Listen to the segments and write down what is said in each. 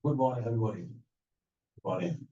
Good morning, everybody. Good morning.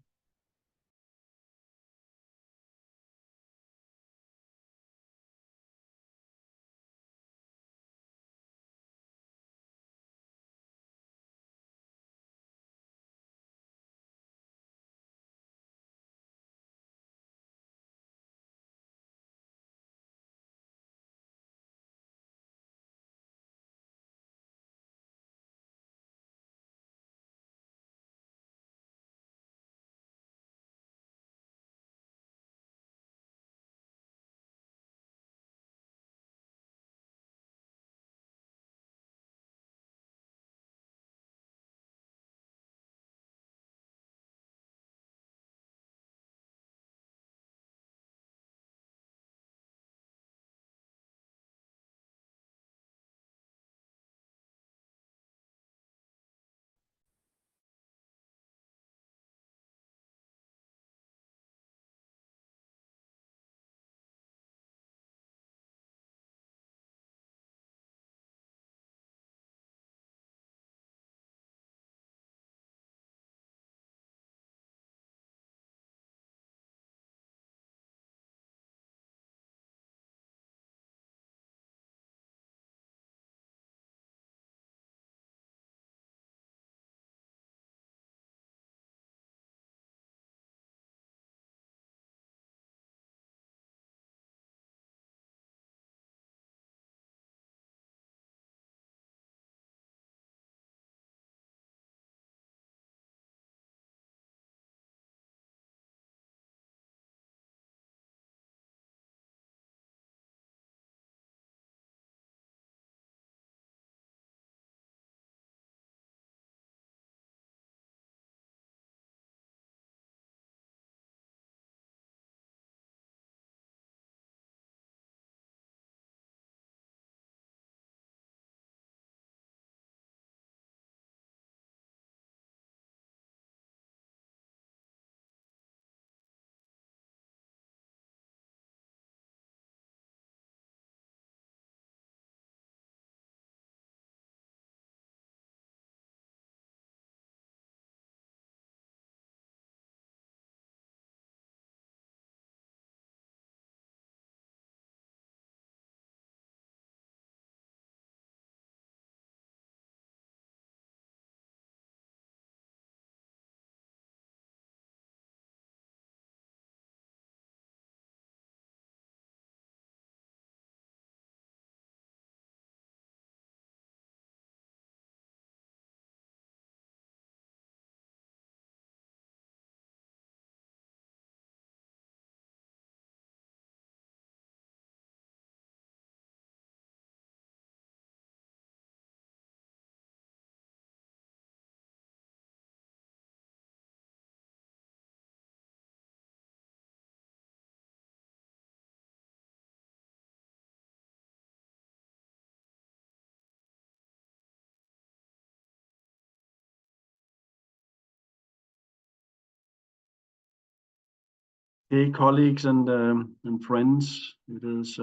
Hey, colleagues and friends, it is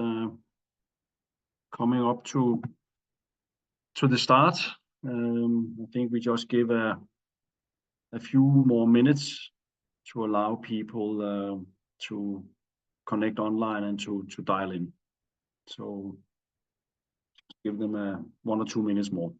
coming up to the start. I think we just give a few more minutes to allow people to connect online and to dial in. So give them 1 or 2 minutes more.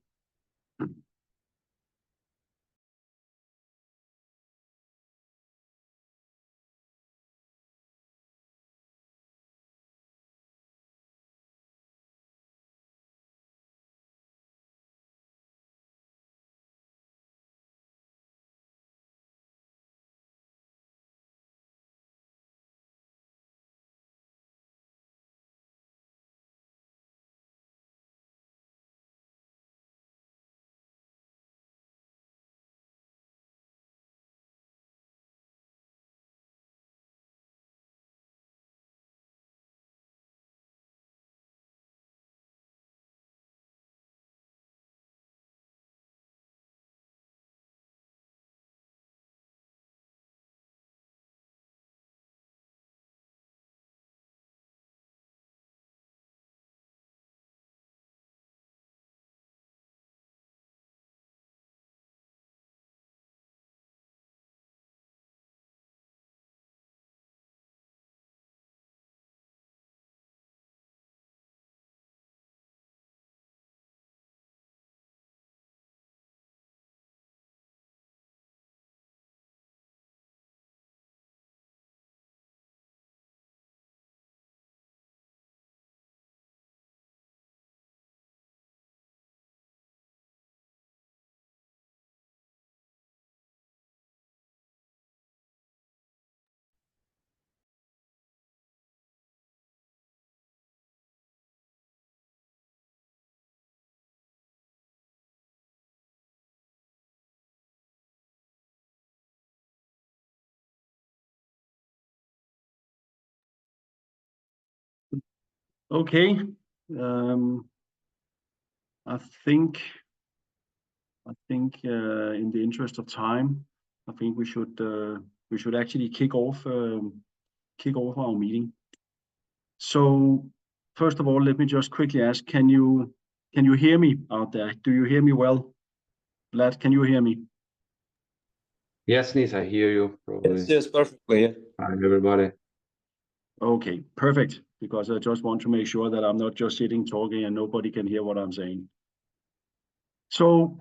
Okay. I think in the interest of time, I think we should actually kick off our meeting. So first of all, let me just quickly ask, can you hear me out there? Do you hear me well? Vlad, can you hear me? Yes, Nils, I hear you probably. Yes, perfectly. Yeah. Hi, everybody. Okay, perfect. Because I just want to make sure that I'm not just sitting talking and nobody can hear what I'm saying. So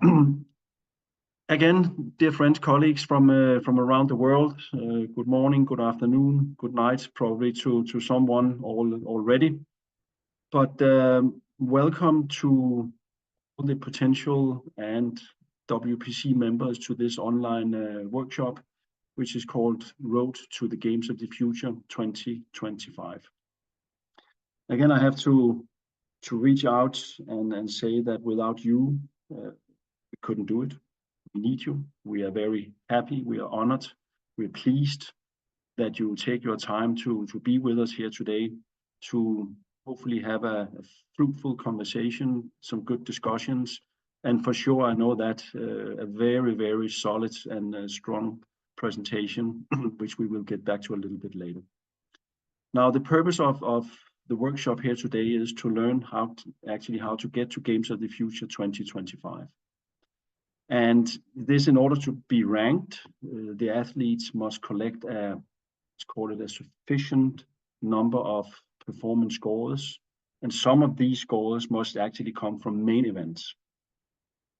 again, dear friends, colleagues from around the world, good morning, good afternoon, good night, probably to someone already. But welcome to all the potential and WPC members to this online workshop, which is called Road to the Games of the Future 2025. Again, I have to reach out and say that without you, we couldn't do it. We need you. We are very happy. We are honored. We're pleased that you take your time to be with us here today, to hopefully have a fruitful conversation, some good discussions, and for sure, I know that a very, very solid and strong presentation, which we will get back to a little bit later. Now, the purpose of the workshop here today is to learn how to get to Games of the Future 2025. And this, in order to be ranked, the athletes must collect let's call it a sufficient number of performance scores. And some of these scores must actually come from main events.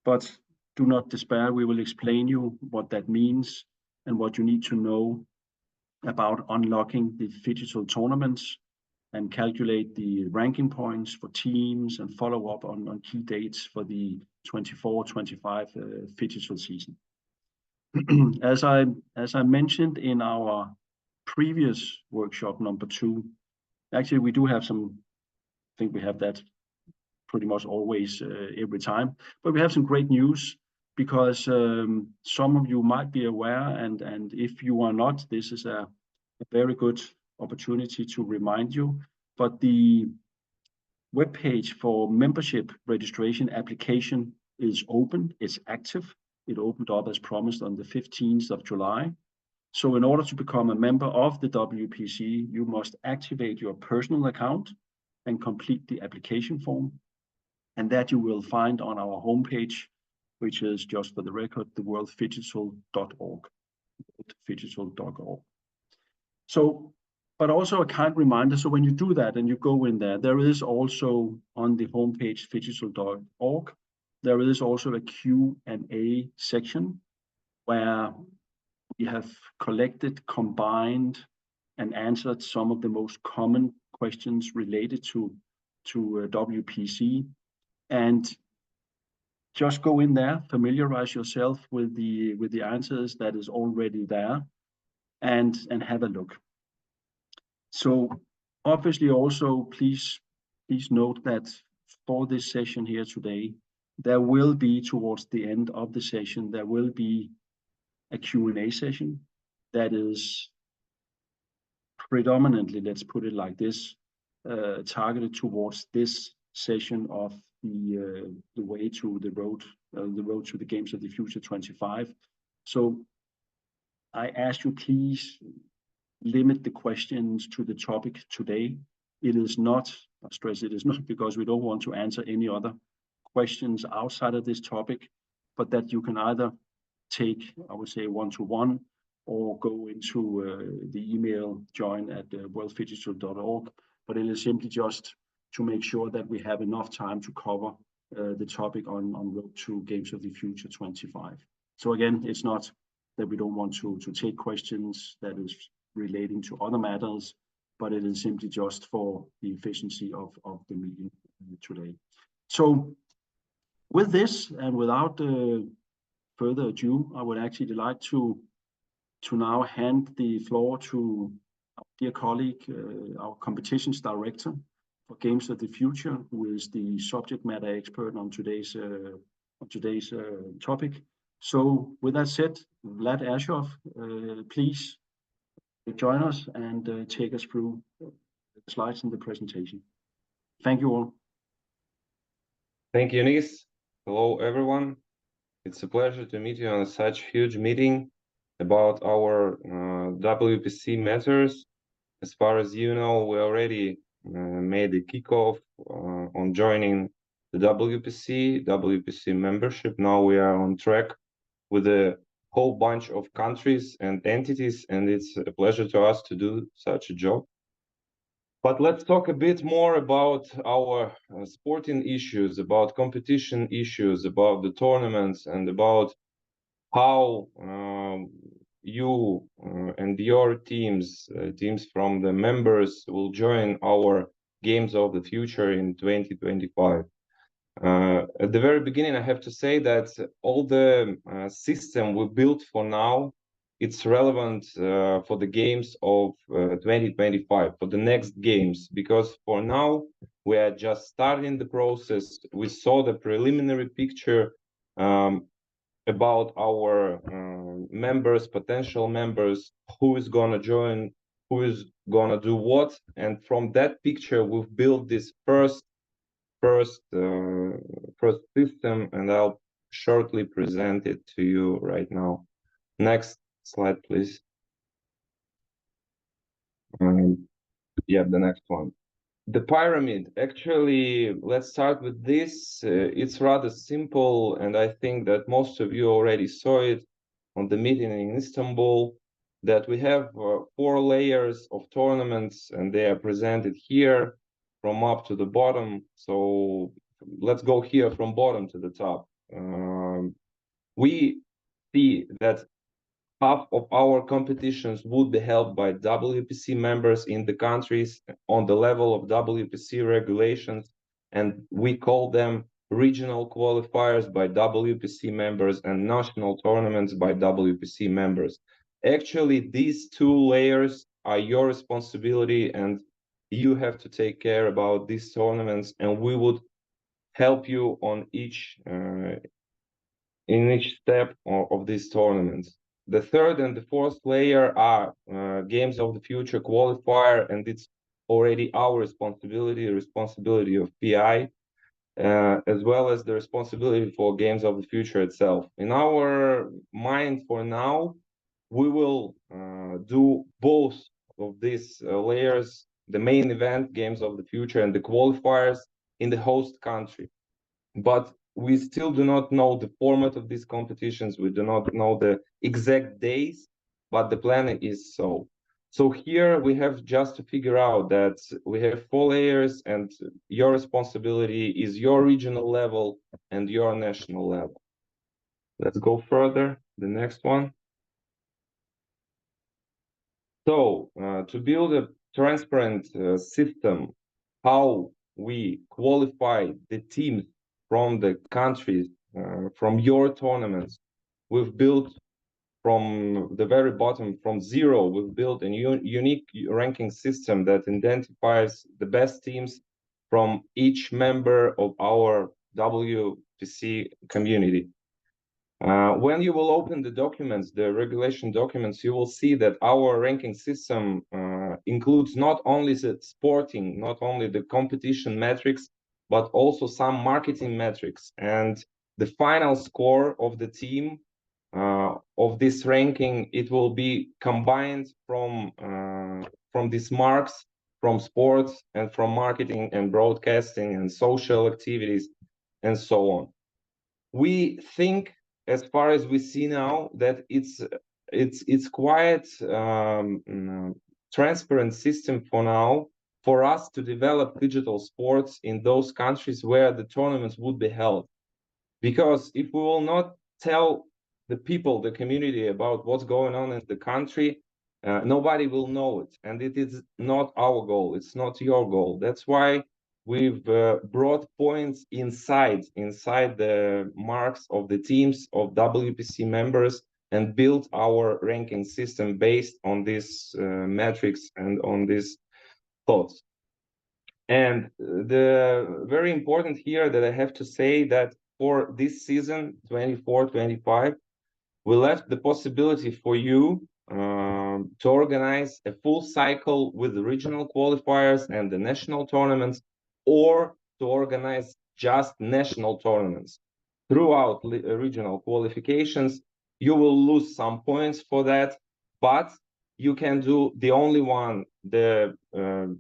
But do not despair, we will explain you what that means and what you need to know about unlocking the digital tournaments and calculate the ranking points for teams and follow up on key dates for the 24-25 digital season. As I mentioned in our previous workshop number 2, actually we do have some, I think we have that pretty much always every time, but we have some great news because some of you might be aware, and if you are not, this is a very good opportunity to remind you. But the webpage for membership registration application is open, it's active. It opened up as promised on the 15th of July. So in order to become a member of the WPC, you must activate your personal account and complete the application form. And that you will find on our homepage, which is, just for the record, theworlddigital.org. Digital.org. So, but also a kind reminder, so when you do that and you go in there, there is also on the homepage digital.org, there is also a Q&A section where we have collected, combined, and answered some of the most common questions related to WPC. And just go in there, familiarize yourself with the answers that is already there, and have a look. So obviously also please note that for this session here today, there will be, towards the end of the session, there will be a Q&A session that is predominantly, let's put it like this, targeted towards this session of the way to the road to the Games of the Future 25. So I ask you, please limit the questions to the topic today. It is not, I stress, it is not because we don't want to answer any other questions outside of this topic, but that you can either take, I would say, one-to-one, or go into the email join at worlddigital.org. But it is simply just to make sure that we have enough time to cover the topic on Road to Games of the Future 25. So again, it's not that we don't want to take questions that is relating to other matters, but it is simply just for the efficiency of the meeting today. So with this, and without further ado, I would actually like to now hand the floor to our dear colleague, our competitions director for Games of the Future, who is the subject matter expert on today's topic. So with that said, Vlad Ashov, please join us and take us through the slides in the presentation. Thank you all. Thank you, Nis. Hello, everyone. It's a pleasure to meet you on such huge meeting about our WPC matters. As far as you know, we already made a kickoff on joining the WPC membership. Now we are on track with a whole bunch of countries and entities, and it's a pleasure to us to do such a job. But let's talk a bit more about our sporting issues, about competition issues, about the tournaments, and about how you and your teams from the members will join our Games of the Future in 2025. At the very beginning, I have to say that all the system we built for now, it's relevant for the games of 2025, for the next games, because for now, we are just starting the process. We saw the preliminary picture about our members, potential members, who is gonna join, who is gonna do what, and from that picture, we've built this first system, and I'll shortly present it to you right now. Next slide, please. Yeah, the next one. The pyramid, actually, let's start with this. It's rather simple, and I think that most of you already saw it on the meeting in Istanbul, that we have 4 layers of tournaments, and they are presented here from up to the bottom. So let's go here from bottom to the top. We see that half of our competitions would be held by WPC members in the countries on the level of WPC regulations, and we call them regional qualifiers by WPC members and national tournaments by WPC members. Actually, these 2 layers are your responsibility, and you have to take care about these tournaments, and we would help you on each in each step of these tournaments. The 3rd and the 4th layer are Games of the Future qualifier, and it's already our responsibility of PI, as well as the responsibility for Games of the Future itself. In our mind for now, we will do both of these layers, the main event, Games of the Future, and the qualifiers in the host country. But we still do not know the format of these competitions. We do not know the exact days, but the plan is so. So here we have just to figure out that we have 4 layers, and your responsibility is your regional level and your national level. Let's go further, the next one. So to build a transparent system, how we qualify the teams from the countries, from your tournaments, we've built from the very bottom, from 0, we've built a unique ranking system that identifies the best teams from each member of our WPC community. When you will open the documents, the regulation documents, you will see that our ranking system includes not only the sporting, not only the competition metrics, but also some marketing metrics. And the final score of the team of this ranking, it will be combined from these marks, from sports and from marketing and broadcasting and social activities and so on. We think, as far as we see now, that it's quite transparent system for now for us to develop digital sports in those countries where the tournaments would be held. Because if we will not tell the people, the community, about what's going on in the country, nobody will know it, and it is not our goal. It's not your goal. That's why we've brought points inside the marks of the teams of WPC members and built our ranking system based on these metrics and on these thoughts. And the very important here that I have to say that for this season 24-25, we left the possibility for you to organize a full cycle with the regional qualifiers and the national tournaments or to organize just national tournaments. Throughout regional qualifications, you will lose some points for that, but you can do the only one, the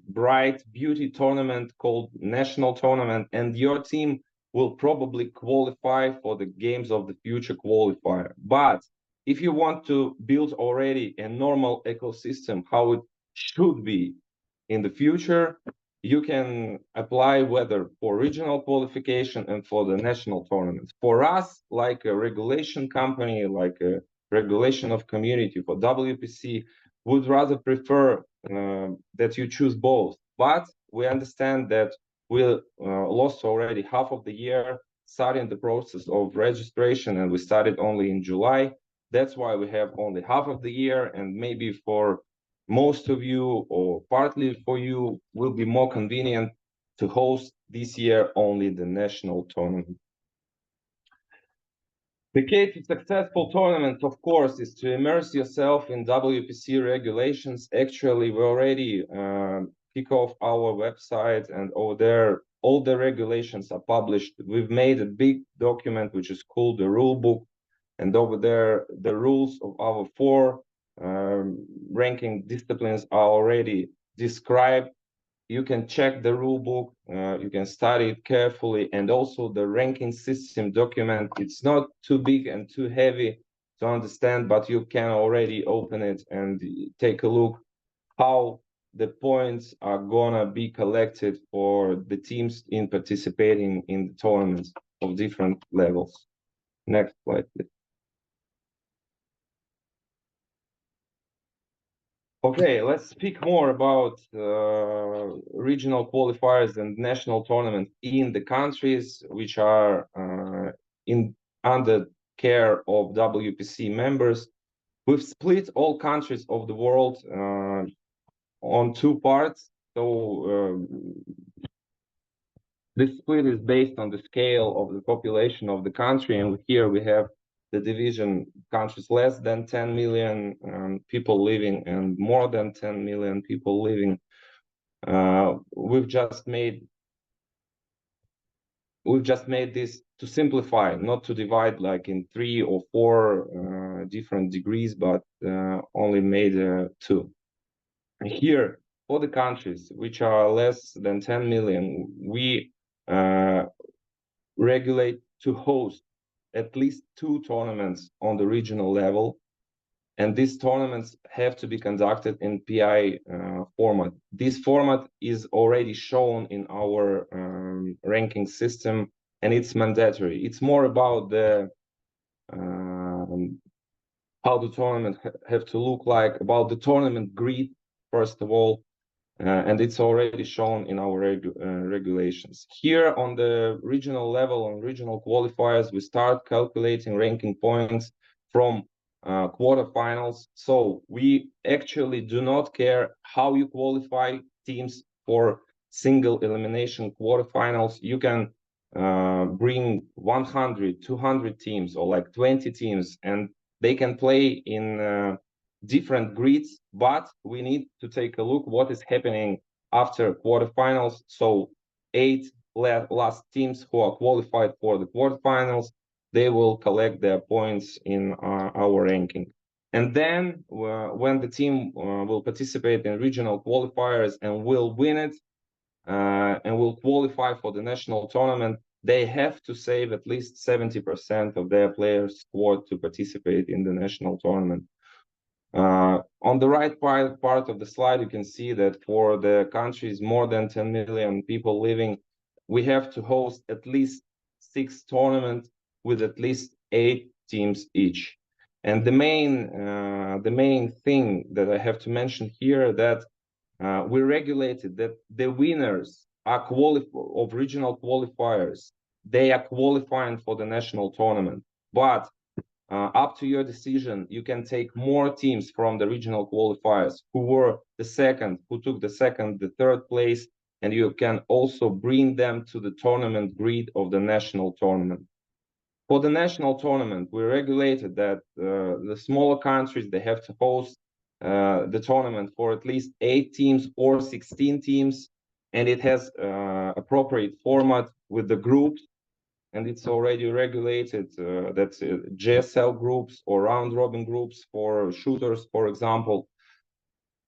bright beauty tournament called national tournament, and your team will probably qualify for the games of the future qualifier. But if you want to build already a normal ecosystem, how it should be in the future, you can apply whether for regional qualification and for the national tournaments. For us, like a regulation company, like a regulation of community for WPC, would rather prefer that you choose both. But we understand that we lost already half of the year starting the process of registration, and we started only in July. That's why we have only half of the year, and maybe for most of you or partly for you will be more convenient to host this year only the national tournament. The key to successful tournament, of course, is to immerse yourself in WPC regulations. Actually, we already kick off our website, and over there, all the regulations are published. We've made a big document, which is called the rule book. And over there, the rules of our 4 ranking disciplines are already described. You can check the rule book, you can study it carefully, and also the ranking system document. It's not too big and too heavy to understand, but you can already open it and take a look how the points are gonna be collected for the teams in participating in the tournaments of different levels. Next slide, please. Okay, let's speak more about regional qualifiers and national tournaments in the countries which are under care of WPC members. We've split all countries of the world on 2 parts. So this split is based on the scale of the population of the country, and here we have the division countries less than 10 million people living and more than 10 million people living. We've just made this to simplify, not to divide like in 3 or 4 different degrees, but only made 2. And here, for the countries which are less than 10 million, we regulate to host at least 2 tournaments on the regional level, and these tournaments have to be conducted in PI format. This format is already shown in our ranking system, and it's mandatory. It's more about the how the tournament have to look like, about the tournament grid, first of all, and it's already shown in our regulations. Here on the regional level, on regional qualifiers, we start calculating ranking points from quarterfinals. So we actually do not care how you qualify teams for single elimination quarterfinals. You can bring 100, 200 teams or like 20 teams, and they can play in different grids, but we need to take a look what is happening after quarterfinals. So 8 last teams who are qualified for the quarterfinals, they will collect their points in our ranking. And then when the team will participate in regional qualifiers and will win it and will qualify for the national tournament, they have to save at least 70% of their players' squad to participate in the national tournament. On the right part of the slide, you can see that for the countries more than 10 million people living, we have to host at least 6 tournaments with at least 8 teams each. And the main thing that I have to mention here that we regulated that the winners are of regional qualifiers. They are qualifying for the national tournament, but up to your decision, you can take more teams from the regional qualifiers who were the second, who took the second, the third place, and you can also bring them to the tournament grid of the national tournament. For the national tournament, we regulated that the smaller countries, they have to host the tournament for at least 8 teams or 16 teams. and it has appropriate format with the groups, and it's already regulated. That's GSL groups or round robin groups for shooters, for example.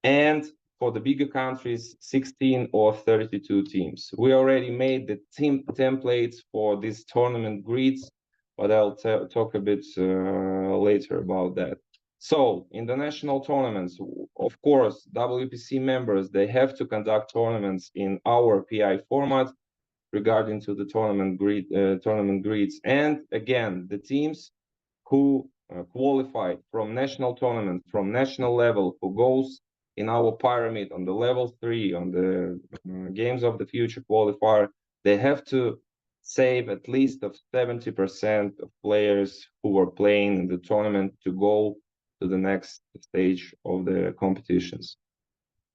And for the bigger countries, 16 or 32 teams. We already made the team templates for these tournament grids, but I'll talk a bit later about that. So in the national tournaments, of course, WPC members, they have to conduct tournaments in our PI format regarding to the tournament grids. And again, the teams who qualify from national tournament, from national level, who goes in our pyramid on the level 3 on the Games of the Future qualifier, they have to save at least of 70% of players who were playing in the tournament to go to the next stage of the competitions.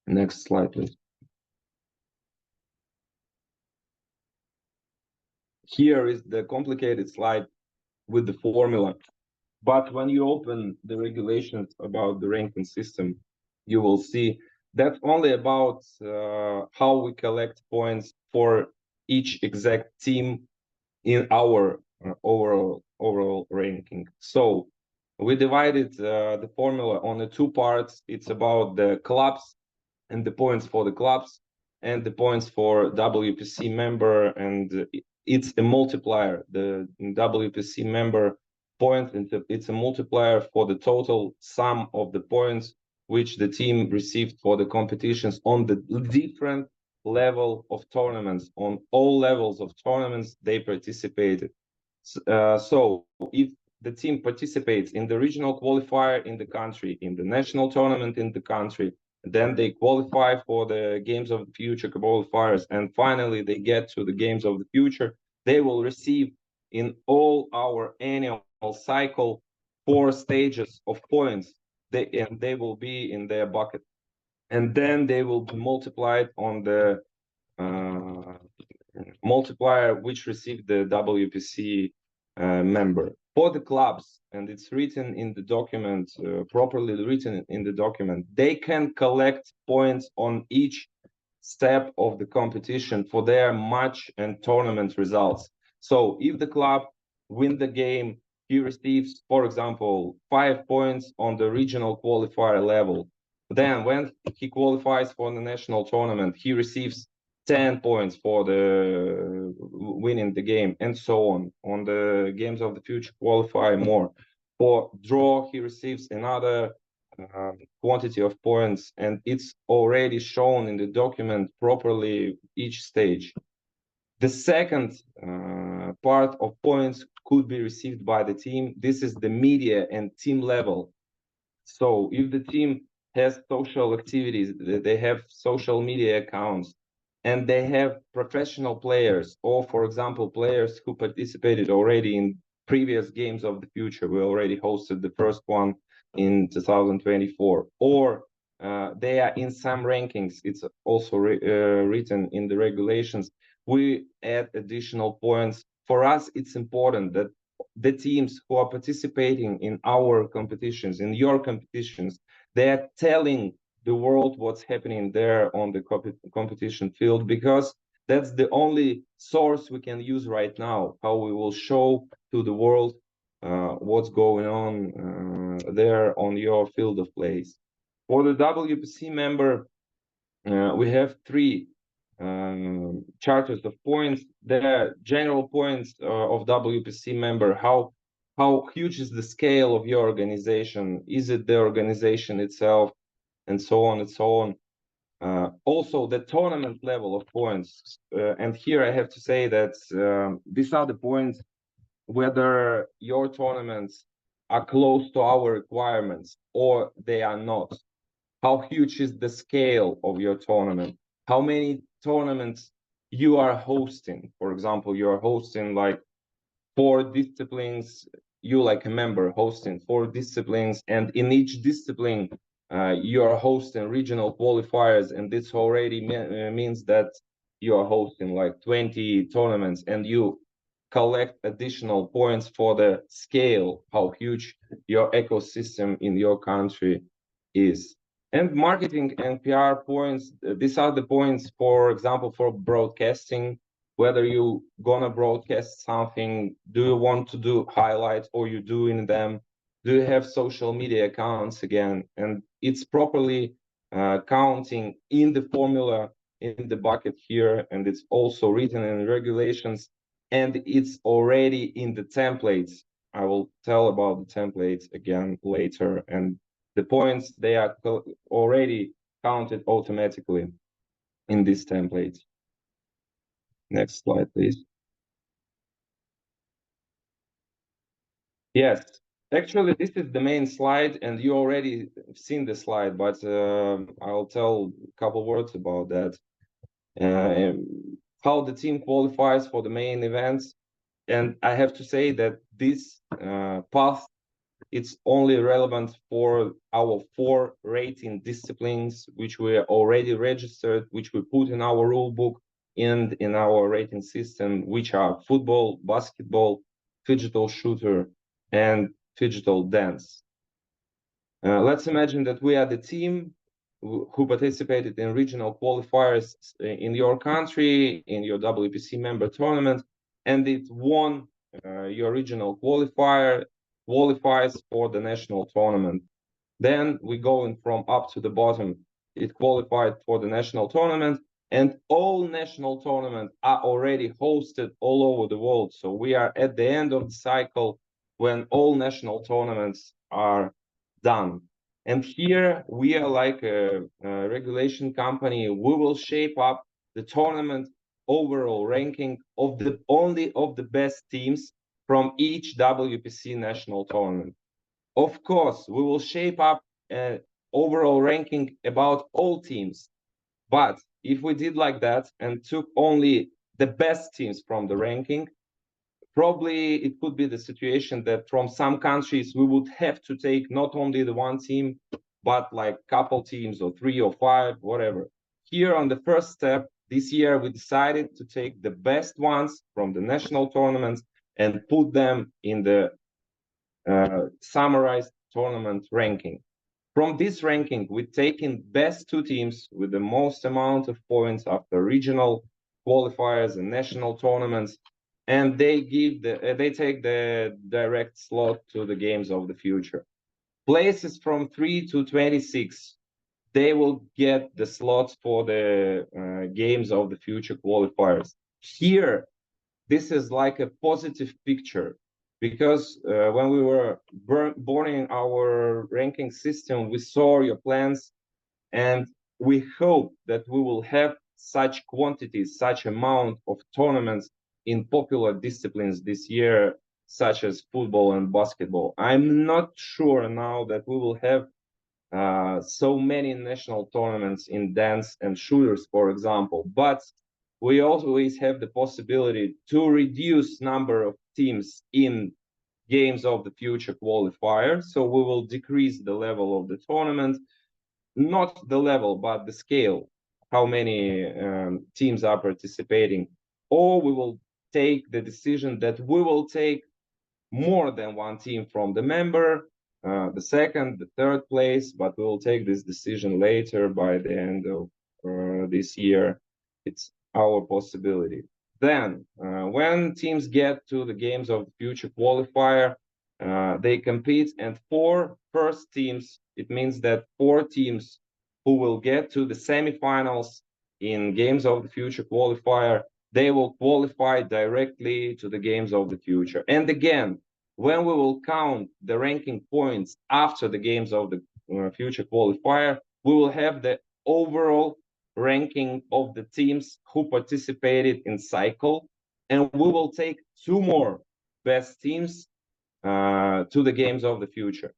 Next slide, please. Here is the complicated slide with the formula. But when you open the regulations about the ranking system, you will see that's only about how we collect points for each exact team in our overall ranking. So we divided the formula on the two parts. It's about the clubs and the points for the clubs and the points for WPC member, and it's a multiplier. The WPC member point, it's a multiplier for the total sum of the points which the team received for the competitions on the different level of tournaments. On all levels of tournaments they participated. So if the team participates in the regional qualifier in the country, in the national tournament in the country, then they qualify for the Games of the Future qualifiers, and finally they get to the Games of the Future, they will receive in all our annual cycle 4 stages of points, and they will be in their bucket, and then they will be multiplied on the multiplier which received the WPC member. For the clubs, and it's written in the document, properly written in the document, they can collect points on each step of the competition for their match and tournament results. So if the club win the game, he receives, for example, 5 points on the regional qualifier level. Then when he qualifies for the national tournament, he receives 10 points for the winning the game, and so on. On the Games of the Future qualifier, more. For draw, he receives another quantity of points, and it's already shown in the document properly each stage. The second part of points could be received by the team. This is the media and team level. So if the team has social activities, they have social media accounts, and they have professional players, or for example, players who participated already in previous Games of the Future. We already hosted the first one in 2024, or they are in some rankings. It's also written in the regulations. We add additional points. For us, it's important that the teams who are participating in our competitions, in your competitions, they are telling the world what's happening there on the competition field, because that's the only source we can use right now, how we will show to the world what's going on there on your field of plays. For the WPC member, we have 3 charters of points. The general points of WPC member, how huge is the scale of your organization? Is it the organization itself? And so on and so on. Also, the tournament level of points. And here I have to say that these are the points whether your tournaments are close to our requirements or they are not. How huge is the scale of your tournament? How many tournaments you are hosting? For example, you are hosting like 4 disciplines, you like a member hosting 4 disciplines, and in each discipline you are hosting regional qualifiers, and this already means that you are hosting like 20 tournaments, and you collect additional points for the scale, how huge your ecosystem in your country is. And marketing and PR points, these are the points, for example, for broadcasting, whether you gonna broadcast something, do you want to do highlights or you doing them, do you have social media accounts again, and it's properly counting in the formula in the bucket here, and it's also written in regulations, and it's already in the templates. I will tell about the templates again later, and the points, they are already counted automatically in this template. Next slide, please. Yes, actually, this is the main slide, and you already seen the slide, but I'll tell a couple words about that. How the team qualifies for the main events. And I have to say that this path, it's only relevant for our 4 rating disciplines, which we already registered, which we put in our rule book and in our rating system, which are football, basketball, digital shooter, and digital dance. Let's imagine that we are the team who participated in regional qualifiers in your country, in your WPC member tournament, and it won your regional qualifier, qualifies for the national tournament. Then we going from up to the bottom. It qualified for the national tournament, and all national tournaments are already hosted all over the world. So we are at the end of the cycle when all national tournaments are done. And here we are like a regulation company. We will shape up the tournament overall ranking of the best teams from each WPC national tournament. Of course, we will shape up an overall ranking about all teams. But if we did like that and took only the best teams from the ranking, probably it could be the situation that from some countries we would have to take not only the one team, but like couple teams or 3 or 5, whatever. Here on the first step, this year we decided to take the best ones from the national tournaments and put them in the summarized tournament ranking. From this ranking, we've taken best 2 teams with the most amount of points after regional qualifiers and national tournaments, and they take the direct slot to the games of the future. Places from 3 to 26, they will get the slots for the games of the future qualifiers. Here, this is like a positive picture, because when we were boarding our ranking system, we saw your plans, and we hope that we will have such quantities, such amount of tournaments in popular disciplines this year, such as football and basketball. I'm not sure now that we will have so many national tournaments in dance and shooters, for example, but we always have the possibility to reduce number of teams in games of the future qualifier. So we will decrease the level of the tournament, not the level, but the scale, how many teams are participating. Or we will take the decision that we will take more than one team from the member, the second, the third place, but we will take this decision later by the end of this year. It's our possibility. Then, when teams get to the games of the future qualifier, they compete, and 4 first teams, it means that 4 teams who will get to the semifinals in games of the future qualifier, they will qualify directly to the games of the future. And again, when we will count the ranking points after the games of the future qualifier, we will have the overall ranking of the teams who participated in cycle, and we will take 2 more best teams to the games of the future.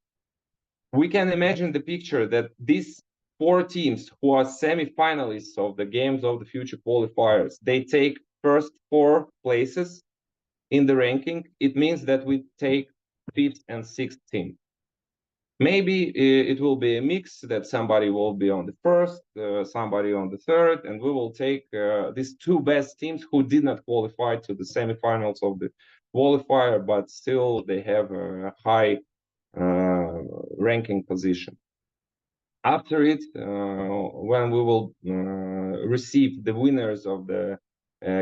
We can imagine the picture that these 4 teams who are semi-finalists of the games of the future qualifiers, they take first 4 places in the ranking. It means that we take 5th and 6th team. Maybe it will be a mix, that somebody will be on the first, somebody on the third, and we will take these 2 best teams who did not qualify to the semifinals of the qualifier, but still they have a high ranking position. After it, when we will receive the winners of the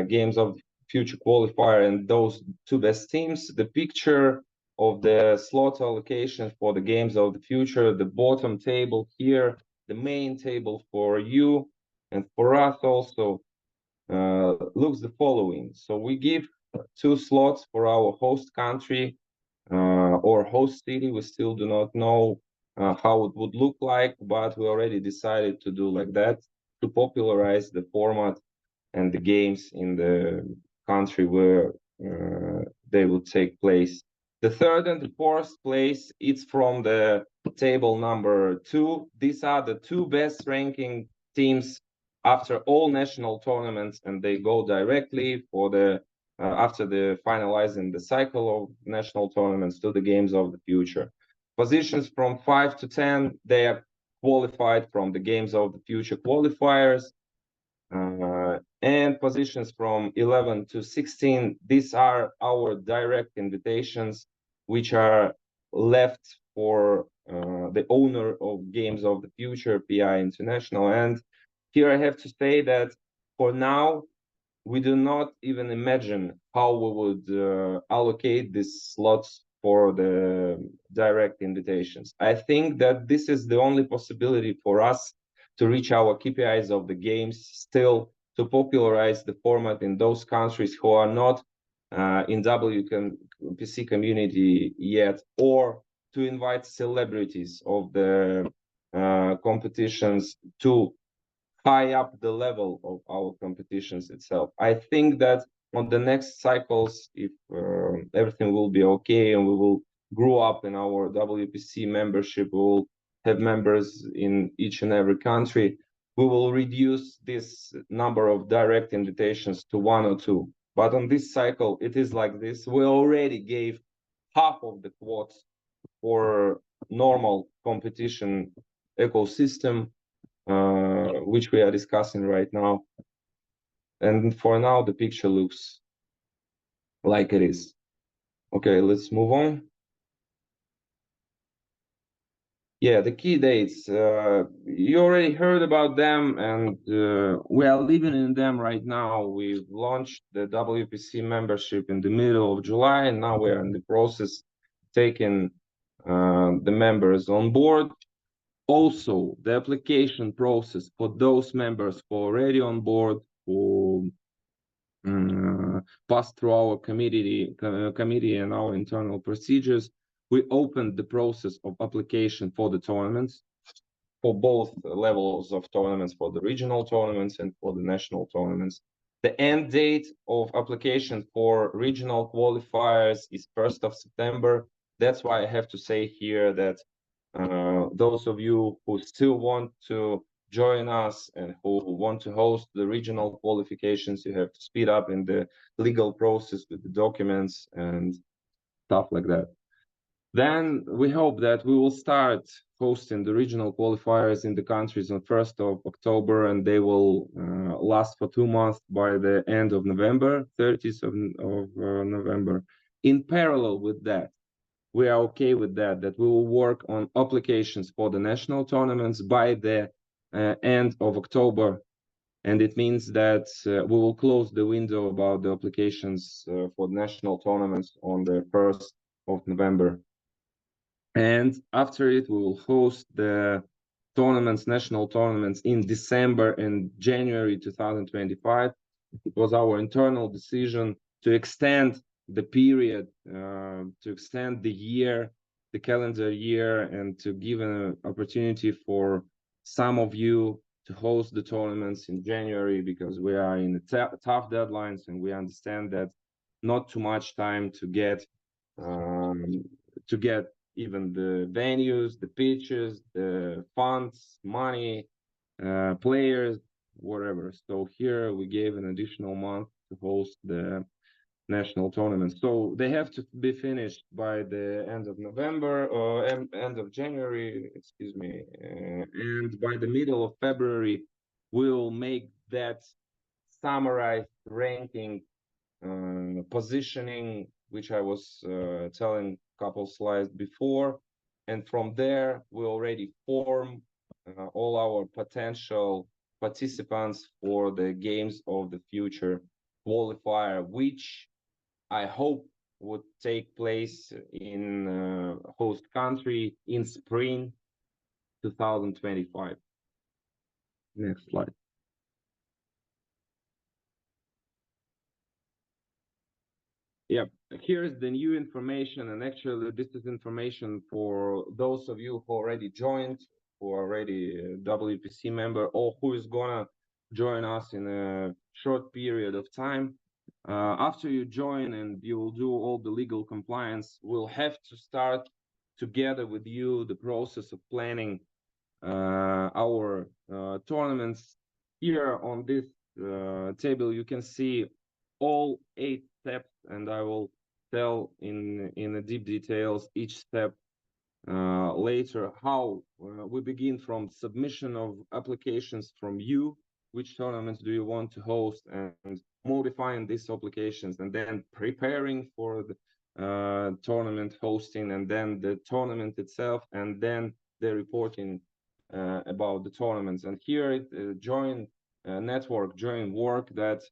games of future qualifier and those two best teams, the picture of the slot allocation for the games of the future, the bottom table here, the main table for you and for us also, looks the following. So we give 2 slots for our host country or host city. We still do not know how it would look like, but we already decided to do like that to popularize the format and the games in the country where they will take place. The third and the fourth place, it's from the table number 2. These are the 2 best ranking teams after all national tournaments, and they go directly for the after the finalizing the cycle of national tournaments to the games of the future. Positions from 5 to 10, they are qualified from the games of the future qualifiers. And positions from 11 to 16, these are our direct invitations, which are left for the owner of Games of the Future, PI International. And here I have to say that for now, we do not even imagine how we would allocate these slots for the direct invitations. I think that this is the only possibility for us to reach our KPIs of the games, still to popularize the format in those countries who are not in WPC community yet, or to invite celebrities of the competitions to high up the level of our competitions itself. I think that on the next cycles, if everything will be okay and we will grow up in our WPC membership, we will have members in each and every country, we will reduce this number of direct invitations to 1 or 2. But on this cycle, it is like this. We already gave half of the quotes for normal competition ecosystem, which we are discussing right now. And for now, the picture looks like it is. Okay, let's move on. Yeah, the key dates. You already heard about them, and we are living in them right now. We've launched the WPC membership in the middle of July, and now we're in the process taking the members on board. Also, the application process for those members who are already on board, who passed through our committee and our internal procedures, we opened the process of application for the tournaments, for both levels of tournaments, for the regional tournaments and for the national tournaments. The end date of application for regional qualifiers is 1st of September. That's why I have to say here that those of you who still want to join us and who want to host the regional qualifications, you have to speed up in the legal process with the documents and stuff like that. Then we hope that we will start hosting the regional qualifiers in the countries on 1st of October, and they will last for 2 months by the end of November, 30th of November. In parallel with that, we are okay with that we will work on applications for the national tournaments by the end of October. And it means that we will close the window about the applications for the national tournaments on the 1st of November. And after it, we will host the tournaments, national tournaments in December and January 2025. It was our internal decision to extend the period, to extend the year, the calendar year, and to give an opportunity for some of you to host the tournaments in January, because we are in tough deadlines and we understand that not too much time to get even the venues, the pitches, the funds, money, players, whatever. So here we gave an additional month to host the national tournament. So they have to be finished by the end of November or end of January, excuse me. And by the middle of February, we'll make that summarized ranking, positioning, which I was telling a couple slides before. And from there, we already form all our potential participants for the games of the future qualifier, which I hope would take place in host country in spring 2025. Next slide. Yeah, here is the new information, and actually this is information for those of you who already joined, who are already a WPC member, or who is gonna join us in a short period of time. After you join and you will do all the legal compliance, we'll have to start together with you the process of planning our tournaments. Here on this table, you can see all 8 steps, and I will tell in the deep details each step later. How we begin from submission of applications from you, which tournaments do you want to host, and modifying these applications, and then preparing for the tournament hosting, and then the tournament itself, and then the reporting about the tournaments. And here it join network, join work, that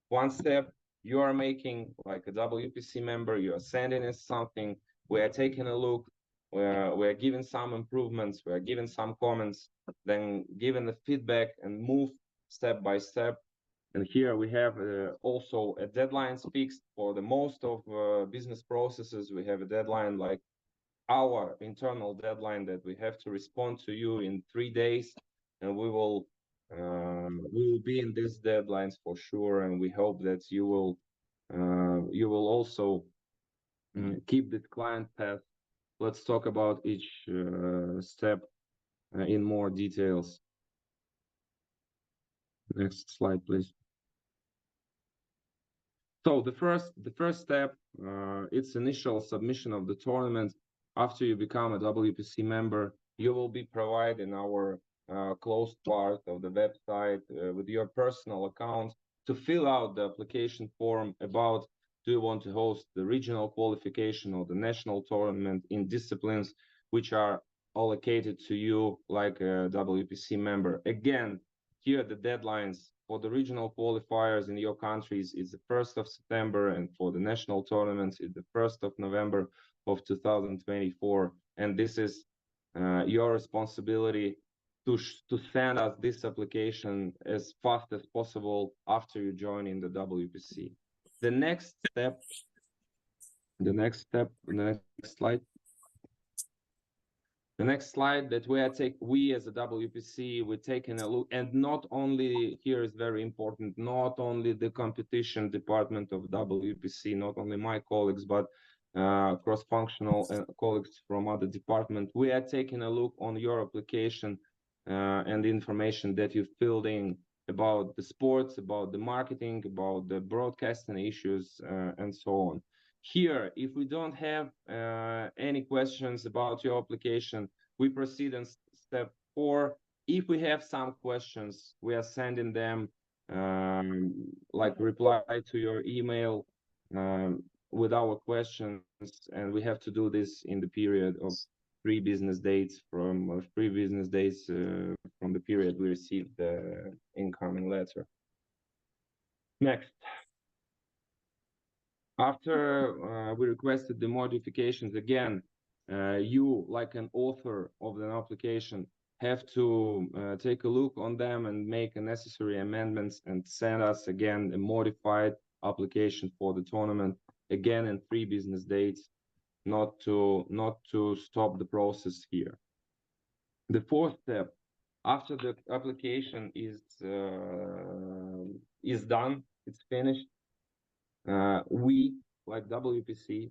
one step you are making like a WPC member, you are sending us something, we are taking a look, we're giving some improvements, we're giving some comments, then giving the feedback and move step by step. And here we have also a deadline fixed for the most of business processes. We have a deadline like our internal deadline that we have to respond to you in 3 days, and we will be in these deadlines for sure, and we hope that you will also keep this client path. Let's talk about each step in more details. Next slide, please. So the first step, it's initial submission of the tournament. After you become a WPC member, you will be provided in our closed part of the website with your personal account to fill out the application form about, do you want to host the regional qualification or the national tournament in disciplines which are allocated to you like a WPC member. Again, here the deadlines for the regional qualifiers in your countries is the 1st of September, and for the national tournaments is the 1st of November of 2024. And this is your responsibility to send us this application as fast as possible after you join in the WPC. The next slide. The next slide that we as a WPC, we're taking a look, and not only, here is very important, not only the competition department of WPC, not only my colleagues, but cross-functional colleagues from other departments. We are taking a look on your application and the information that you filled in about the sports, about the marketing, about the broadcasting issues, and so on. Here, if we don't have any questions about your application, we proceed in step 4. If we have some questions, we are sending them like reply to your email with our questions, and we have to do this in the period of 3 business days from the period we received the incoming letter. Next. After we requested the modifications, again, you, like an author of an application, have to take a look on them and make the necessary amendments and send us again a modified application for the tournament, again in 3 business days, not to stop the process here. The 4th step, after the application is done, it's finished, we, like WPC,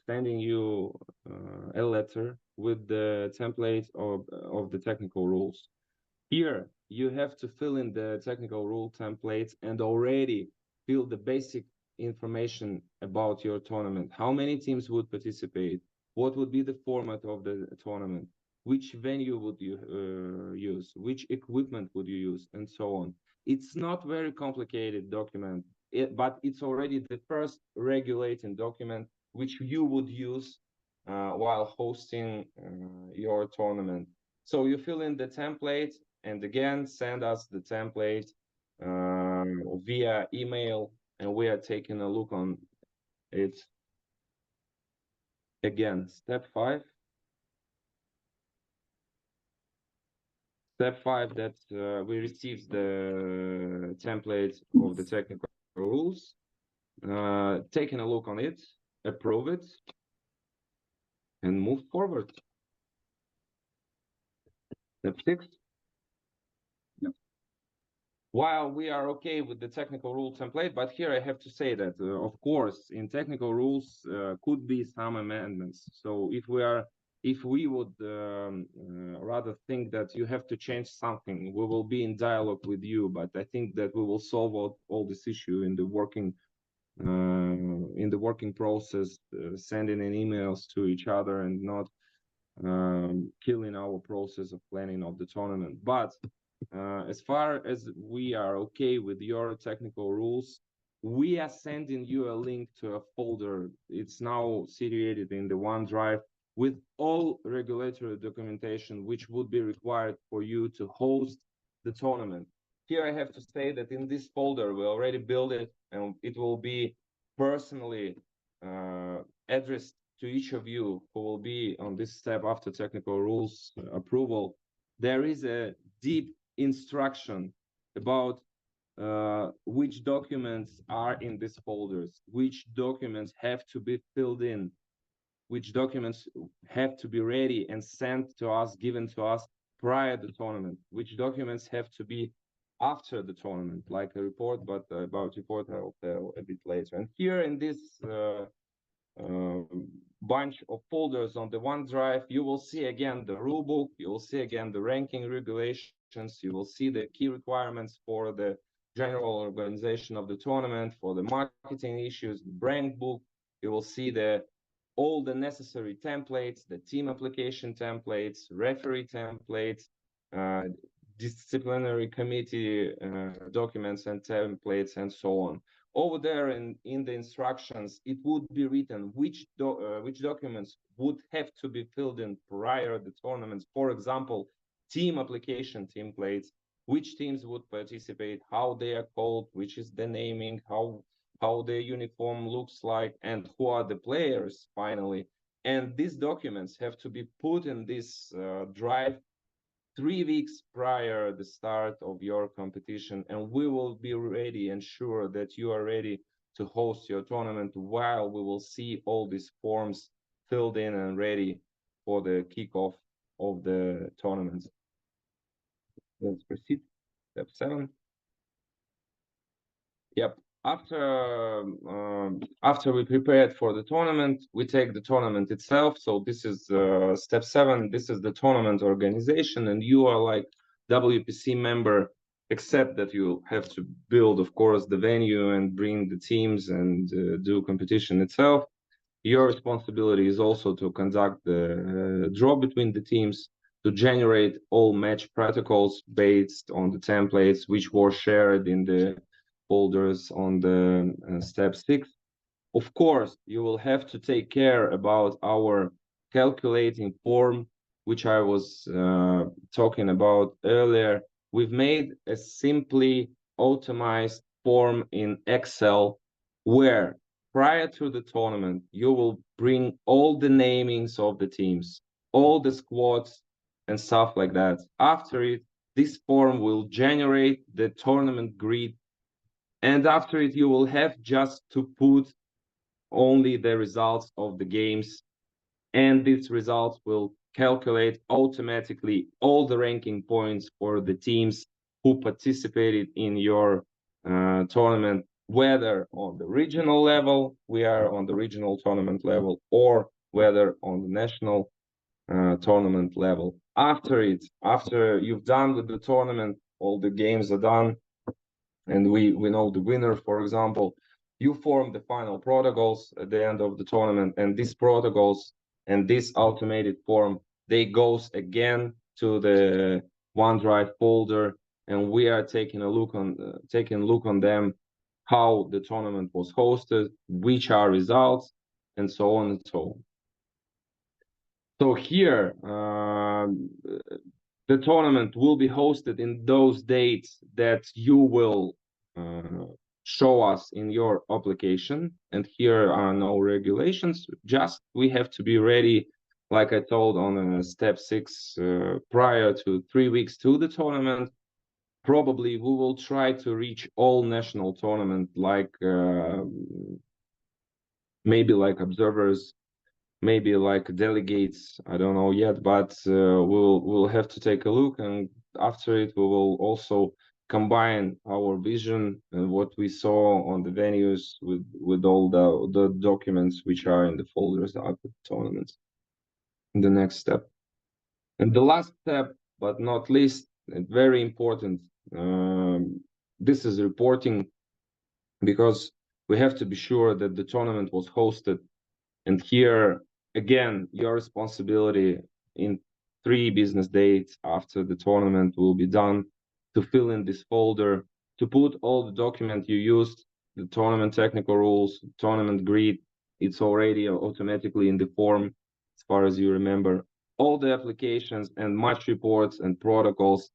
sending you a letter with the template of the technical rules. Here, you have to fill in the technical rule templates and already fill the basic information about your tournament. How many teams would participate? What would be the format of the tournament? Which venue would you use? Which equipment would you use? And so on. It's not very complicated document. But it's already the first regulating document which you would use while hosting your tournament. So you fill in the template and again send us the template via email, and we are taking a look on it. Again, step 5. Step 5, that we received the template of the technical rules, taking a look on it, approve it, and move forward. Step 6. While we are okay with the technical rule template, but here I have to say that, of course, in technical rules could be some amendments. So if we would rather think that you have to change something, we will be in dialogue with you. But I think that we will solve all this issue in the working process, sending in emails to each other and not killing our process of planning of the tournament. But as far as we are okay with your technical rules, we are sending you a link to a folder. It's now situated in the OneDrive with all regulatory documentation which would be required for you to host the tournament. Here I have to say that in this folder we already built it, and it will be personally addressed to each of you who will be on this step after technical rules approval. There is a deep instruction about which documents are in these folders, which documents have to be filled in, which documents have to be ready and sent to us, given to us prior to the tournament, which documents have to be after the tournament, like a report, but about report I'll tell a bit later. And here in this bunch of folders on the OneDrive, you will see again the rulebook, you will see again the ranking regulations, you will see the key requirements for the general organization of the tournament, for the marketing issues, the brand book, you will see all the necessary templates, the team application templates, referee templates, disciplinary committee documents and templates, and so on. Over there in the instructions, it would be written which documents would have to be filled in prior to the tournaments. For example, team application templates, which teams would participate, how they are called, which is the naming, how the uniform looks like, and who are the players finally. And these documents have to be put in this drive 3 weeks prior the start of your competition, and we will be ready and sure that you are ready to host your tournament while we will see all these forms filled in and ready for the kickoff of the tournament. Let's proceed. Step 7. Yep. After we prepared for the tournament, we take the tournament itself. So this is step 7. This is the tournament organization, and you are like WPC member, except that you have to build, of course, the venue and bring the teams and do competition itself. Your responsibility is also to conduct the draw between the teams, to generate all match protocols based on the templates which were shared in the folders on the step 6. Of course, you will have to take care about our calculating form, which I was talking about earlier. We've made a simply automized form in Excel where prior to the tournament, you will bring all the namings of the teams, all the squads and stuff like that. After it, this form will generate the tournament grid, and after it, you will have just to put only the results of the games, and these results will calculate automatically all the ranking points for the teams who participated in your tournament, whether on the regional level, we are on the regional tournament level, or whether on the national tournament level. After you've done with the tournament, all the games are done, and we know the winner, for example, you form the final protocols at the end of the tournament, and these protocols and this automated form, they goes again to the OneDrive folder, and we are taking a look on them, how the tournament was hosted, which are results, and so on and so on. So here, the tournament will be hosted in those dates that you will show us in your application. And here are no regulations, just we have to be ready, like I told on step 6, prior to 3 weeks to the tournament. Probably we will try to reach all national tournament, like maybe like observers, maybe like delegates. I don't know yet, but we'll have to take a look, and after it we will also combine our vision and what we saw on the venues with all the documents which are in the folders after the tournaments in the next step. And the last step, but not least, and very important, this is reporting, because we have to be sure that the tournament was hosted. And here, again, your responsibility in 3 business days after the tournament will be done to fill in this folder, to put all the documents you used, the tournament technical rules, tournament grid. It's already automatically in the form, as far as you remember. All the applications and match reports and protocols,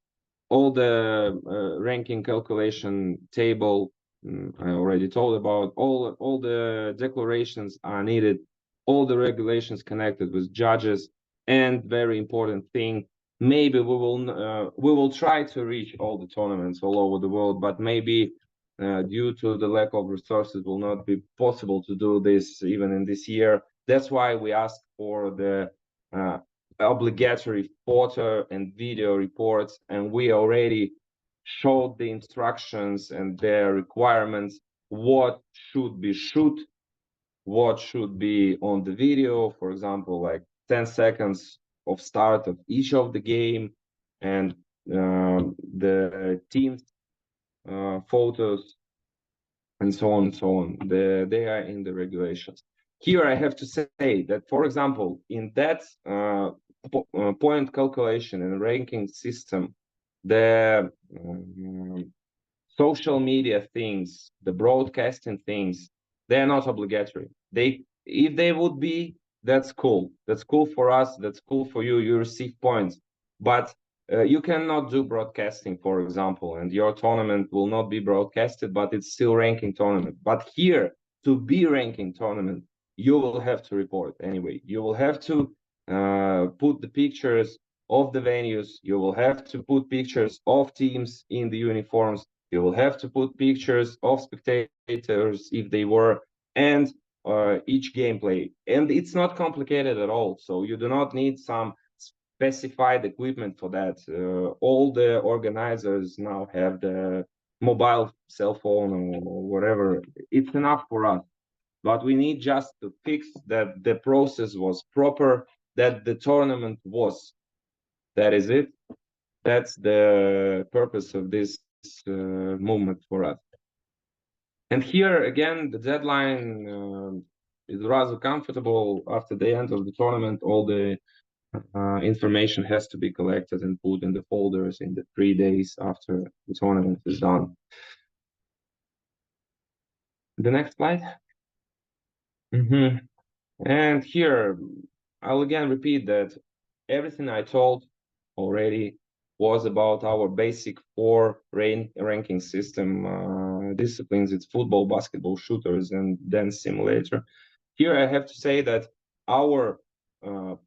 all the ranking calculation table, I already told about. All the declarations are needed, all the regulations connected with judges, and very important thing, maybe we will try to reach all the tournaments all over the world, but maybe due to the lack of resources will not be possible to do this even in this year. That's why we ask for the obligatory photo and video reports, and we already showed the instructions and their requirements, what should be shoot, what should be on the video, for example, like 10 seconds of start of each of the game, and the team's photos, and so on and so on. They are in the regulations. Here I have to say that, for example, in that point calculation and ranking system, the social media things, the broadcasting things, they're not obligatory. If they would be, that's cool. That's cool for us. That's cool for you. You receive points. But you cannot do broadcasting, for example, and your tournament will not be broadcasted, but it's still ranking tournament. But here, to be ranking tournament, you will have to report anyway. You will have to put the pictures of the venues. You will have to put pictures of teams in the uniforms. You will have to put pictures of spectators if they were, and each gameplay. And it's not complicated at all. So you do not need some specified equipment for that. All the organizers now have the mobile cell phone or whatever. It's enough for us. But we need just to fix that the process was proper, that the tournament was. That is it. That's the purpose of this movement for us. And here again, the deadline is rather comfortable. After the end of the tournament, all the information has to be collected and put in the folders in the 3 days after the tournament is done. The next slide. And here, I'll again repeat that everything I told already was about our basic 4 ranking system disciplines. It's football, basketball, shooters, and dance simulator. Here I have to say that our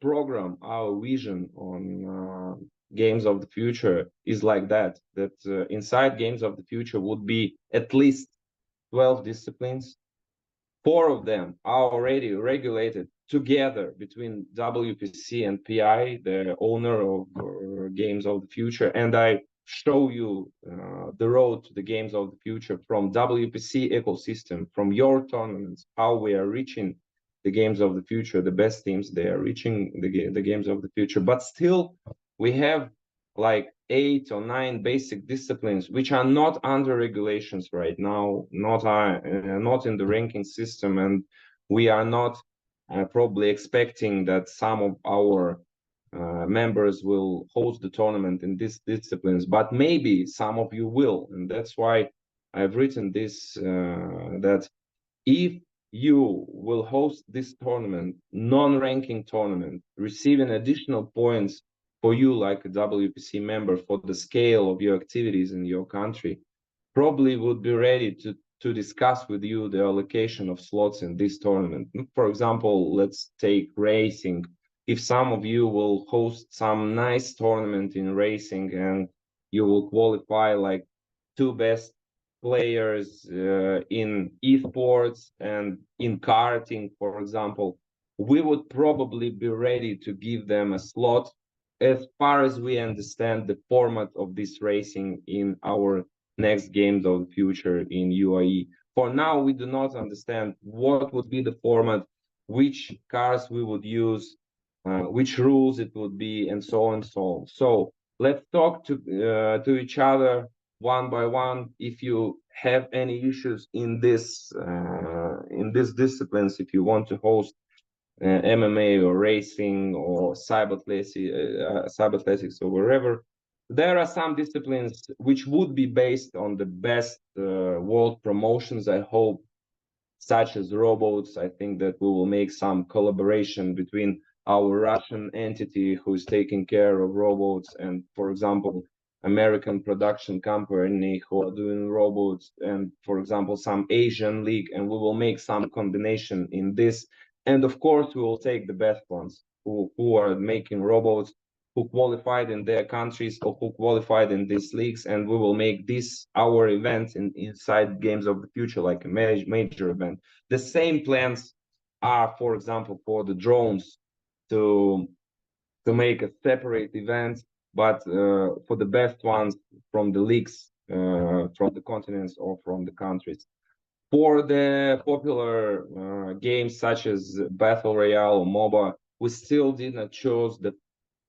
program, our vision on games of the future is like that inside games of the future would be at least 12 disciplines. 4 of them are already regulated together between WPC and PI, the owner of Games of the Future, and I show you the road to the Games of the Future from WPC ecosystem, from your tournaments, how we are reaching the Games of the Future, the best teams, they are reaching the Games of the Future. But still, we have like 8 or 9 basic disciplines which are not under regulations right now, not in the ranking system, and we are not probably expecting that some of our members will host the tournament in these disciplines, but maybe some of you will, and that's why I've written this, that if you will host this tournament, non-ranking tournament, receiving additional points for you like a WPC member for the scale of your activities in your country, probably would be ready to discuss with you the allocation of slots in this tournament. For example, let's take racing. If some of you will host some nice tournament in racing and you will qualify like two best players in esports and in karting, for example, we would probably be ready to give them a slot as far as we understand the format of this racing in our next games of the future in UAE. For now, we do not understand what would be the format, which cars we would use, which rules it would be, and so on and so on. So let's talk to each other one by one. If you have any issues in this disciplines, if you want to host MMA or racing or cyber-athletics or wherever, there are some disciplines which would be based on the best world promotions, I hope, such as robots. I think that we will make some collaboration between our Russian entity who is taking care of robots and, for example, American production company who are doing robots, and, for example, some Asian league, and we will make some combination in this. And of course, we will take the best ones who are making robots, who qualified in their countries or who qualified in these leagues, and we will make this our event inside Games of the Future, like a major event. The same plans are, for example, for the drones to make a separate event, but for the best ones from the leagues, from the continents or from the countries. For the popular games such as Battle Royale or MOBA, we still did not choose the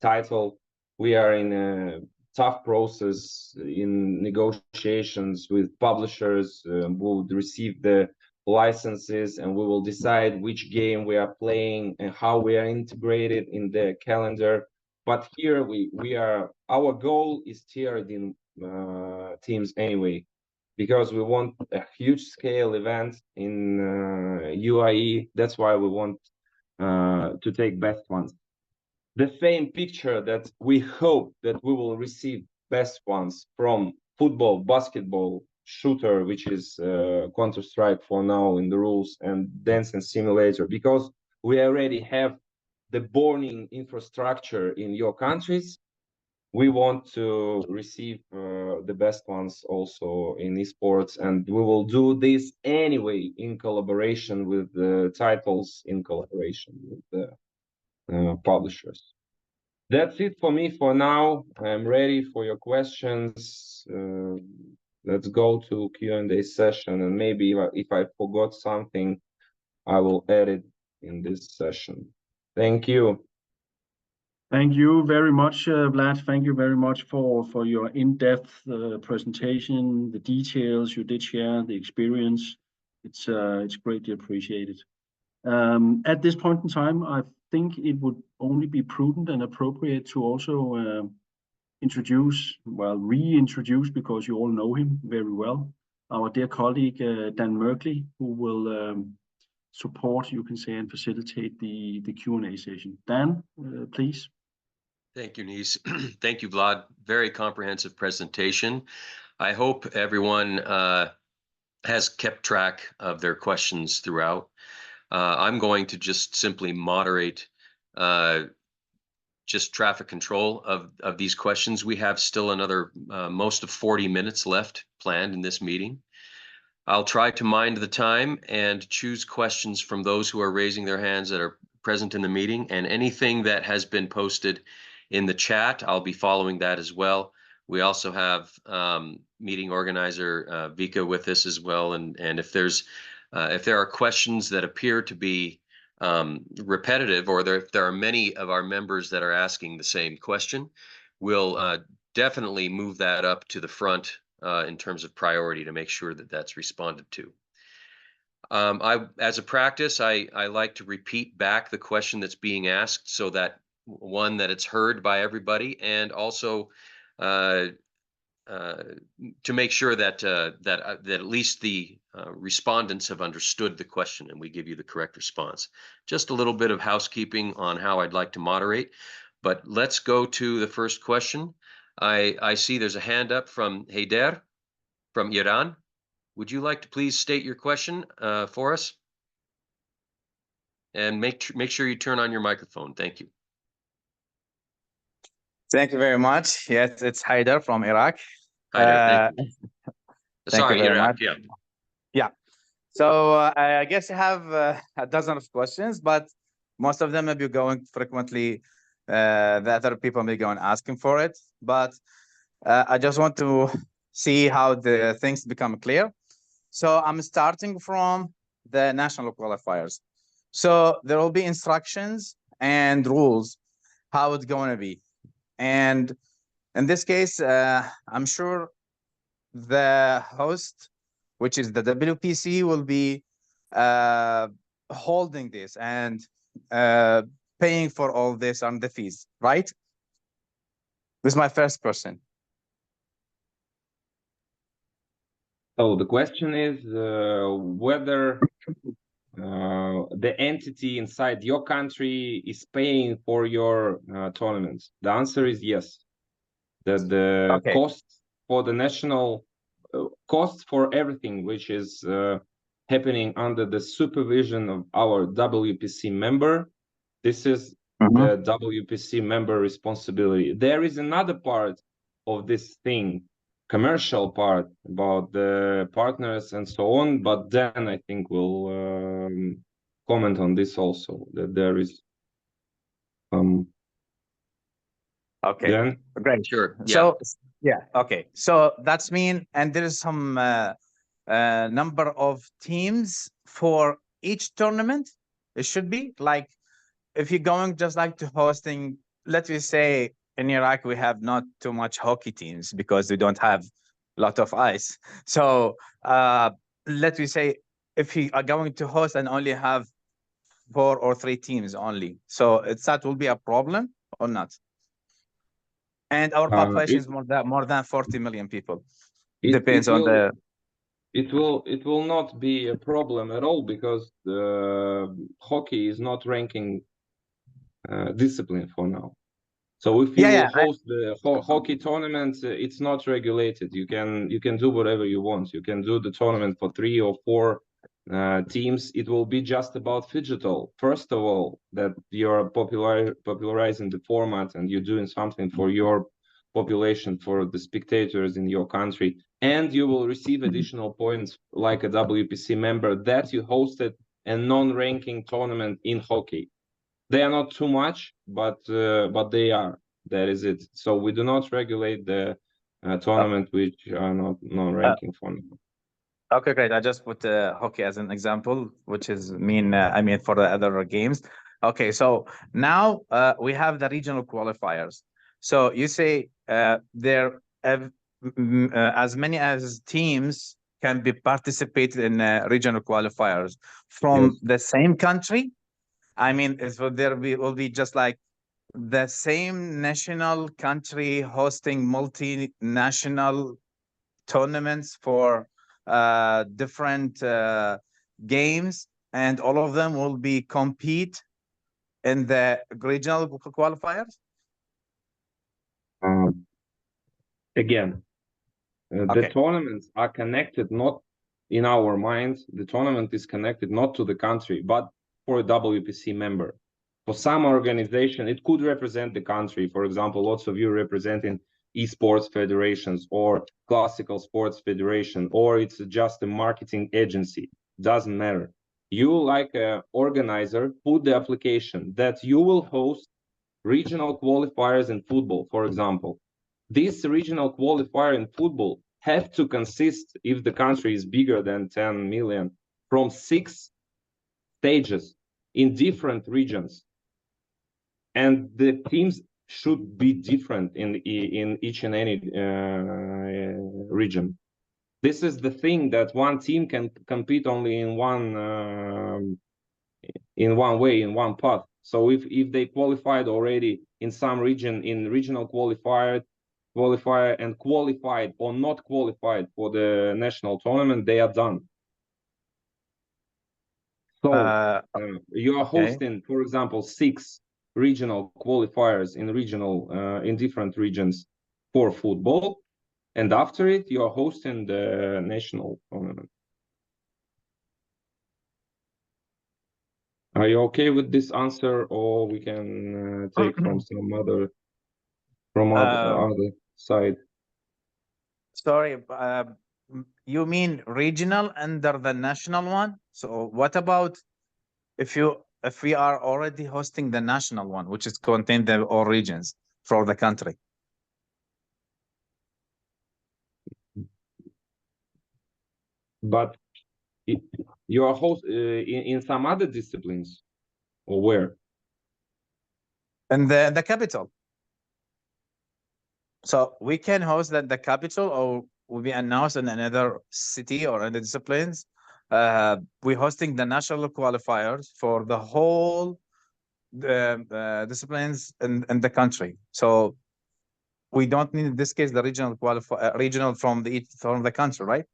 title. We are in a tough process in negotiations with publishers who would receive the licenses, and we will decide which game we are playing and how we are integrated in the calendar. But here our goal is tiered in teams anyway, because we want a huge scale event in UAE. That's why we want to take best ones. The same picture that we hope that we will receive best ones from football, basketball, shooter, which is Counter-Strike for now in the rules, and dancing simulator, because we already have the burning infrastructure in your countries. We want to receive the best ones also in esports, and we will do this anyway in collaboration with the titles, in collaboration with the publishers. That's it for me for now. I'm ready for your questions. Let's go to Q&A session, and maybe if I forgot something, I will add it in this session. Thank you. Thank you very much, Vlad. Thank you very much for your in-depth presentation, the details you did share, the experience. It's greatly appreciated. At this point in time, I think it would only be prudent and appropriate to also reintroduce, because you all know him very well, our dear colleague Dan Merkley, who will support, you can say, and facilitate the Q&A session. Dan, please. Thank you, Nice. Thank you, Vlad. Very comprehensive presentation. I hope everyone has kept track of their questions throughout. I'm going to just simply moderate just traffic control of these questions. We have still another most of 40 minutes left planned in this meeting. I'll try to mind the time and choose questions from those who are raising their hands that are present in the meeting, and anything that has been posted in the chat, I'll be following that as well. We also have meeting organizer Vika with us as well, and if there are questions that appear to be repetitive, or if there are many of our members that are asking the same question, we'll definitely move that up to the front in terms of priority to make sure that that's responded to. As a practice, I like to repeat back the question that's being asked, so that that it's heard by everybody, and also to make sure that that at least the respondents have understood the question and we give you the correct response. Just a little bit of housekeeping on how I'd like to moderate, but let's go to the first question. I see there's a hand up from Haider from Iran. Would you like to please state your question for us? And make sure you turn on your microphone. Thank you. Thank you very much. Yes, it's Haider from Iraq. Haider, thank you. Thank Sorry, you very Iraq, much. yeah. So I guess you have a dozen of questions, but most of them may be going frequently. The other people may go and asking for it, but I just want to see how the things become clear. So I'm starting from the national qualifiers. So there will be instructions and rules how it's going to be. And in this case, I'm sure the host, which is the WPC, will be holding this and paying for all this on the fees, right? This is my first question. So the question is whether the entity inside your country is paying for your tournaments. The answer is yes. The Okay. costs for the national costs for everything which is happening under the supervision of our WPC member. This is the WPC member responsibility. There is another part of this thing, commercial part about the partners and so on, but then I think we'll comment on this also, that there is okay, then? great. Sure. Yeah. So yeah, okay. So that's mean, and there is some number of teams for each tournament. It should be like, if you're going just like to hosting, let me say in Iraq, we have not too much hockey teams because we don't have a lot of ice. So let me say, if you are going to host and only have 4 or 3 teams only, so that will be a problem or not? And our population is more than 40 million people. Depends on the. It will not be a problem at all because hockey is not ranking discipline for now. So if you host the hockey tournament, it's not regulated. You can do whatever you want. You can do the tournament for 3 or 4 teams. It will be just about phygital. First of all, that you're popularizing the format and you're doing something for your population, for the spectators in your country, and you will receive additional points like a WPC member that you hosted a non-ranking tournament in hockey. They are not too much, but they are. That is it. So we do not regulate the tournament which are not non-ranking for now. Okay, great. I just put hockey as an example, which is I mean for the other games. Okay, so now we have the regional qualifiers. So you say there as many as teams can be participated in regional qualifiers from the same country. I mean, will be just like the same national country hosting multinational tournaments for different games, and all of them will be compete in the regional qualifiers? Again, the tournaments are connected not in our minds. The tournament is connected not to the country, but for a WPC member. For some organization, it could represent the country. For example, lots of you representing esports federations or classical sports federation, or it's just a marketing agency. Doesn't matter. You, like an organizer, put the application that you will host regional qualifiers in football, for example. This regional qualifier in football have to consist, if the country is bigger than 10 million, from 6 stages in different regions. And the teams should be different in each and any region. This is the thing, that one team can compete only in one way, in one path. So if they qualified already in some region, in regional qualifier, qualifier and qualified or not qualified for the national tournament, they are done. So you are hosting, for example, 6 regional qualifiers in different regions for football, and after it, you are hosting the national tournament. Are you okay with this answer, or we can take from some other other side? Sorry, you mean regional under the national one? So what about if we are already hosting the national one, which is contain the all regions for the country? But you are host in some other disciplines, or where? And the capital. So we can host the capital, or will be announced in another city or in the disciplines. We're hosting the national qualifiers for the whole disciplines in the country. So we don't need in this case the regional regional from the country, right?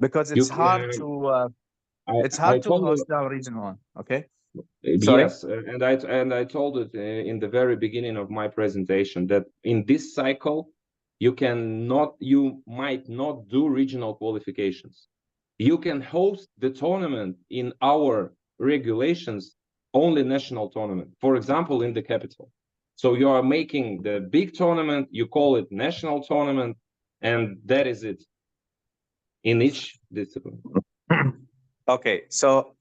Because it's hard to host our regional one. Okay. Sorry? Yes, and I told it in the very beginning of my presentation that in this cycle you might not do regional qualifications. You can host the tournament in our regulations, only national tournament. For example, in the capital. So you are making the big tournament, you call it national tournament, and that is it in each discipline. Okay, so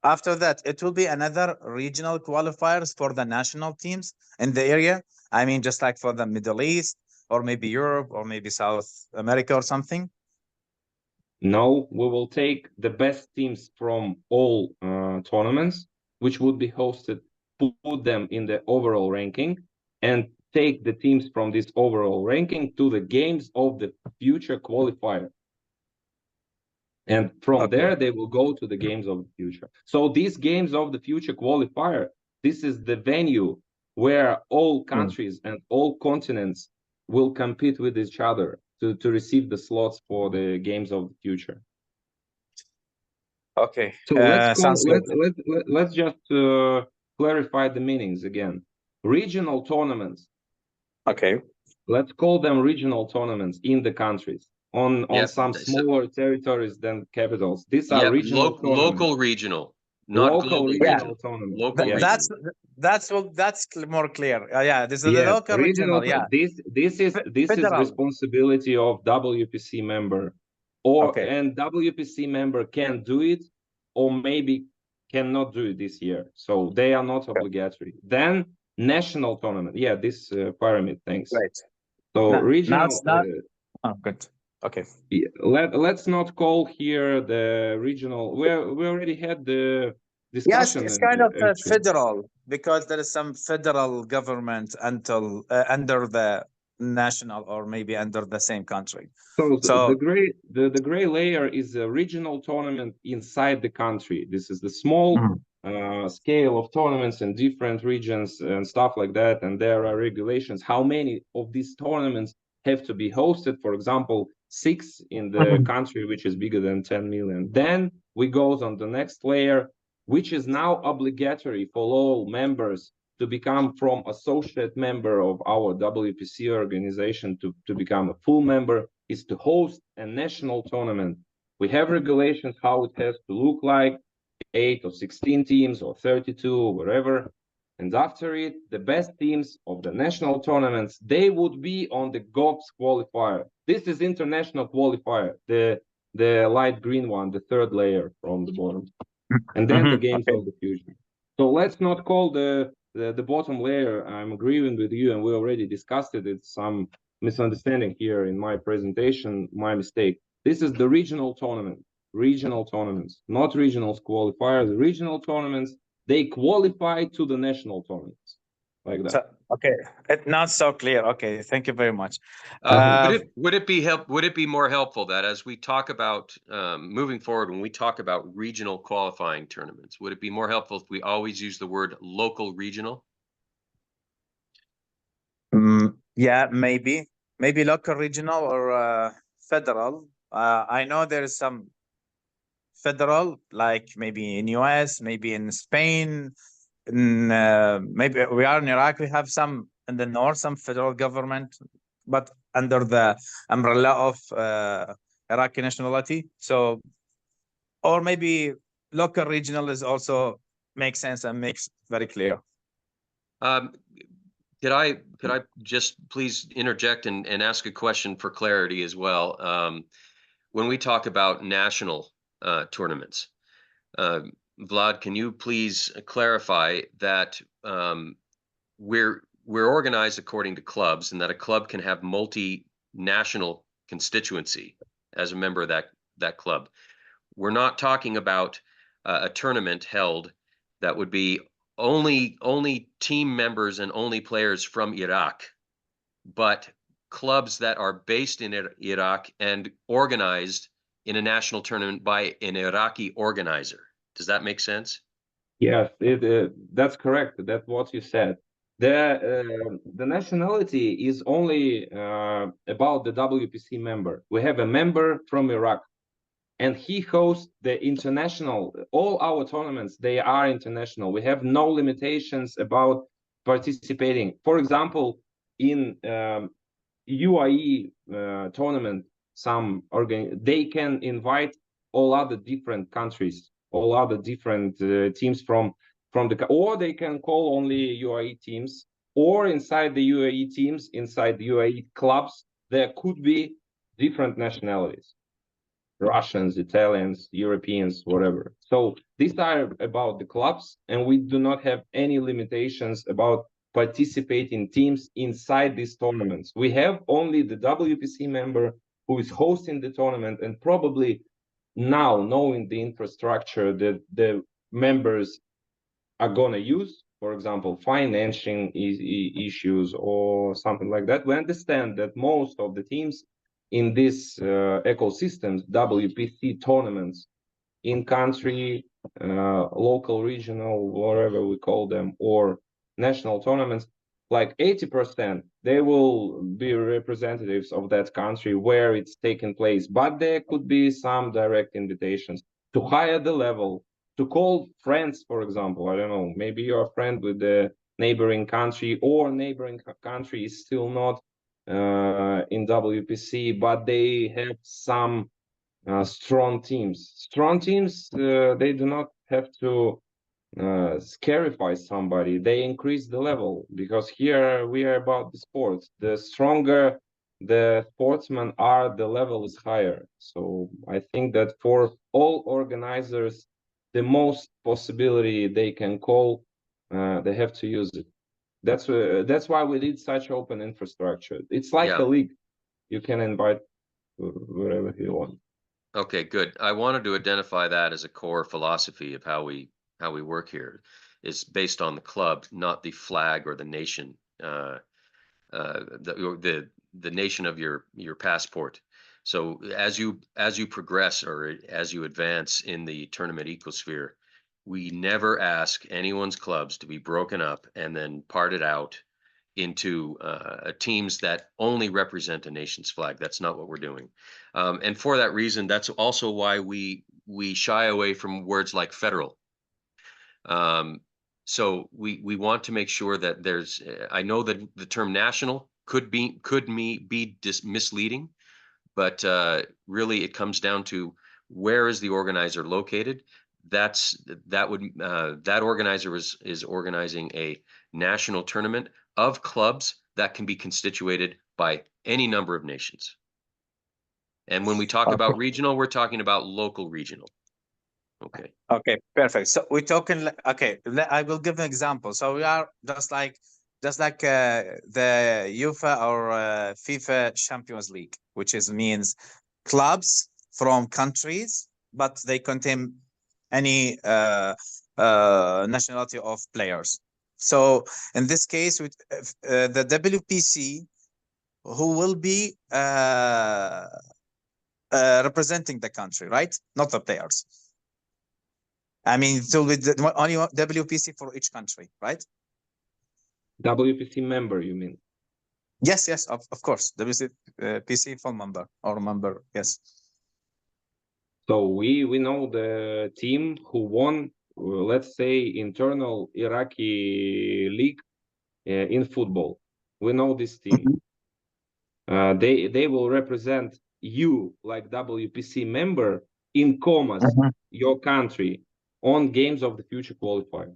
after that, it will be another regional qualifiers for the national teams in the area. I mean, just like for the Middle East, or maybe Europe, or maybe South America or something. No, we will take the best teams from all tournaments, which would be hosted, put them in the overall ranking, and take the teams from this overall ranking to the games of the future qualifier. And from there, they will go to the games of the future. So these games of the future qualifier, this is the venue where all countries and all continents will compete with each other to receive the slots for the games of the future. Okay. So let's just clarify the meanings again. Regional tournaments. Okay. Let's call them regional tournaments in the countries on some smaller territories than capitals. These are regional local regional, not local regional tournaments. Local regional. That's more clear. Yeah, this is the local regional. Yeah, this is responsibility of WPC member, and WPC member can do it, or maybe cannot do it this year. So they are not obligatory. Then national tournament. Yeah, this pyramid. Thanks. Right. So regional. Good. Okay. Let's not call here the regional. We already had the discussion. Yes, it's kind of federal, because there is some federal government until under the national, or maybe under the same country. So the gray layer is a regional tournament inside the country. This is the small scale of tournaments in different regions and stuff like that. And there are regulations how many of these tournaments have to be hosted. For example, 6 in the country which is bigger than 10 million. Then we goes on the next layer, which is now obligatory for all members to become from associate member of our WPC organization to become a full member, is to host a national tournament. We have regulations how it has to look like, 8 or 16 teams or 32 or whatever. And after it, the best teams of the national tournaments, they would be on the GOTF qualifier. This is international qualifier, the light green one, the third layer from the bottom. And then the games of the future. So let's not call the bottom layer. I'm agreeing with you, and we already discussed it. It's some misunderstanding here in my presentation, my mistake. This is the regional tournament, not regionals qualifiers. Regional tournaments, they qualify to the national tournaments, like that. So, okay, it's not so clear. Okay, thank you very much. Would it be more helpful that as we talk about moving forward, when we talk about regional qualifying tournaments, would it be more helpful if we always use the word local regional? Yeah, maybe local, regional, or federal. I know there is some federal, like maybe in US, maybe in Spain, maybe we are in Iraq. We have some in the north, some federal government, but under the umbrella of Iraqi nationality. So, or maybe local, regional is also makes sense and makes very clear. Could I just please interject and ask a question for clarity as well? When we talk about national tournaments, Vlad, can you please clarify that we're organized according to clubs, and that a club can have multinational constituency as a member of that club? We're not talking about a tournament held that would be only team members and only players from Iraq, but clubs that are based in Iraq and organized in a national tournament by an Iraqi organizer. Does that make sense? Yes, that's correct. That's what you said. The nationality is only about the WPC member. We have a member from Iraq, and he hosts the international. All our tournaments, they are international. We have no limitations about participating. For example, in UAE tournament, they can invite all other different countries, all other different teams from or they can call only UAE teams, or inside the UAE teams, inside the UAE clubs, there could be different nationalities. Russians, Italians, Europeans, whatever. So these are about the clubs, and we do not have any limitations about participating teams inside these tournaments. We have only the WPC member who is hosting the tournament, and probably now, knowing the infrastructure that the members are going to use, for example, financing issues or something like that, we understand that most of the teams in these ecosystems, WPC tournaments, in country, local, regional, whatever we call them, or national tournaments, like 80%, they will be representatives of that country where it's taking place. But there could be some direct invitations to higher the level, to call friends, for example. I don't know, maybe you're a friend with the neighboring country, or neighboring country is still not in WPC, but they have some strong teams. Strong teams, they do not have to scarify somebody. They increase the level, because here we are about the sports. The stronger the sportsmen are, the level is higher. So I think that for all organizers, the most possibility they can call, they have to use it. That's why we did such open infrastructure. It's like a league. You can invite wherever you want. Okay, good. I wanted to identify that as a core philosophy of how we work here, is based on the club, not the flag or the nation, the nation of your passport. So as you progress, or as you advance in the tournament ecosphere, we never ask anyone's clubs to be broken up and then parted out into teams that only represent a nation's flag. That's not what we're doing. And for that reason, that's also why we shy away from words like federal. So we want to make sure that there's, I know that the term national could be misleading, but really it comes down to, where is the organizer located? That organizer is organizing a national tournament of clubs that can be constituted by any number of nations. And when we talk about regional, we're talking about local regional. Okay. Okay, perfect. So we're talking, okay, I will give an example. So we are just like the UEFA or FIFA Champions League, which means clubs from countries, but they contain any nationality of players. So in this case, with the WPC, who will be representing the country, right? Not the players. I mean, so with only WPC for each country, right? WPC member, you mean? Yes, yes, of course. WC, PC full member or member. Yes. So we know the team who won, let's say, internal Iraqi league in football. We know this team. They will represent you like WPC member in commas, your country, on Games of the Future qualifier.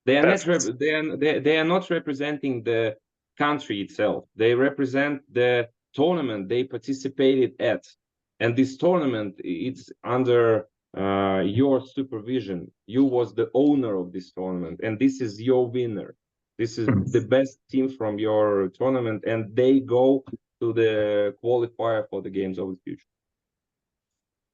They are Perfect. they are not representing the country itself. They represent the tournament they participated at, and this tournament it's under your supervision. You was the owner of this tournament, and this is your winner. This is the best team from your tournament, and they go to the qualifier for the Games of the Future.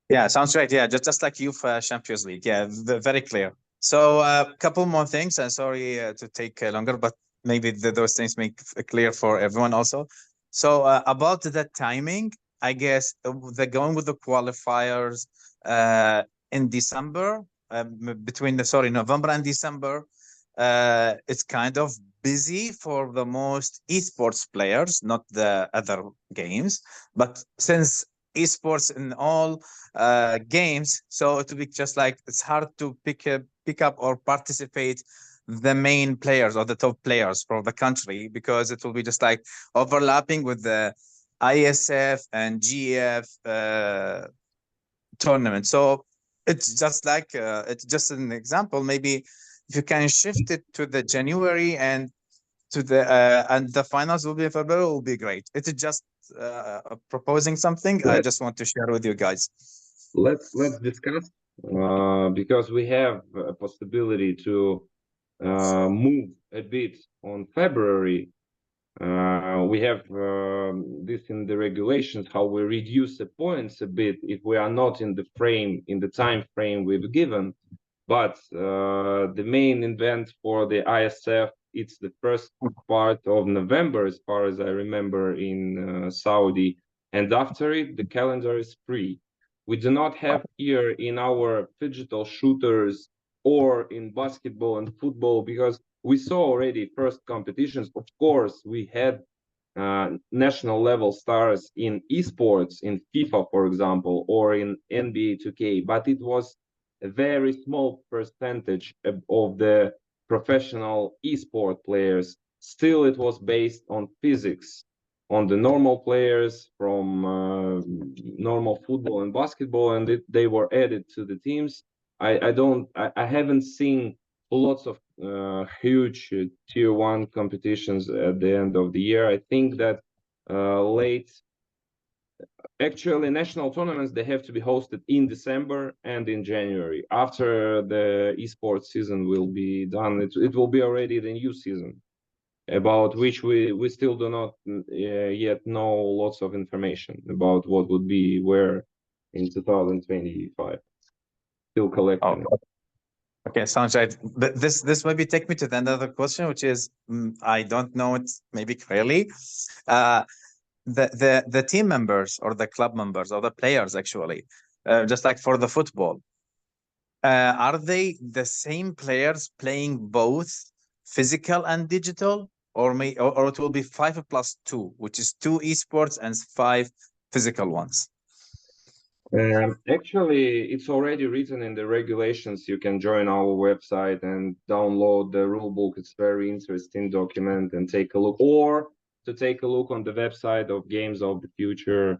Yeah, sounds right. Yeah, just like youth Champions League. Yeah, very clear. So a couple more things. And sorry to take longer, but maybe those things make clear for everyone also. So about the timing, I guess the going with the qualifiers in December, between the November and December, it's kind of busy for the most esports players, not the other games. But since esports in all games, so it will be just like it's hard to pick up or participate the main players or the top players for the country, because it will be just like overlapping with the ISF and GF tournament. So it's just like it's just an example. Maybe if you can shift it to the January and to the and the finals will be in February, will be great. It's just proposing something. I just want to share with you guys. Let's discuss because we have a possibility to move a bit on February. We have this in the regulations, how we reduce the points a bit if we are not in the time frame we've given. But the main event for the ISF, it's the first part of November, as far as I remember, in Saudi. And after it, the calendar is free. We do not have here in our digital shooters or in basketball and football, because we saw already first competitions. Of course, we had national level stars in esports, in FIFA, for example, or in NBA 2K, but it was a very small percentage of the professional esport players. Still, it was based on physics, on the normal players from normal football and basketball, and they were added to the teams. I haven't seen lots of huge tier 1 competitions at the end of the year. I think that actually national tournaments, they have to be hosted in December and in January. After the esports season will be done, it will be already the new season, about which we still do not yet know lots of information about what would be where in 2025. Still collecting. Oh, okay, sounds right. But this maybe take me to the another question, which is I don't know it maybe clearly. The team members or the club members or the players actually, just like for the football, are they the same players playing both physical and digital, or it will be 5+2, which is 2 esports and 5 physical ones? Actually, it's already written in the regulations. You can join our website and download the rule book. It's very interesting document, and take a look, or to take a look on the website of Games of the Future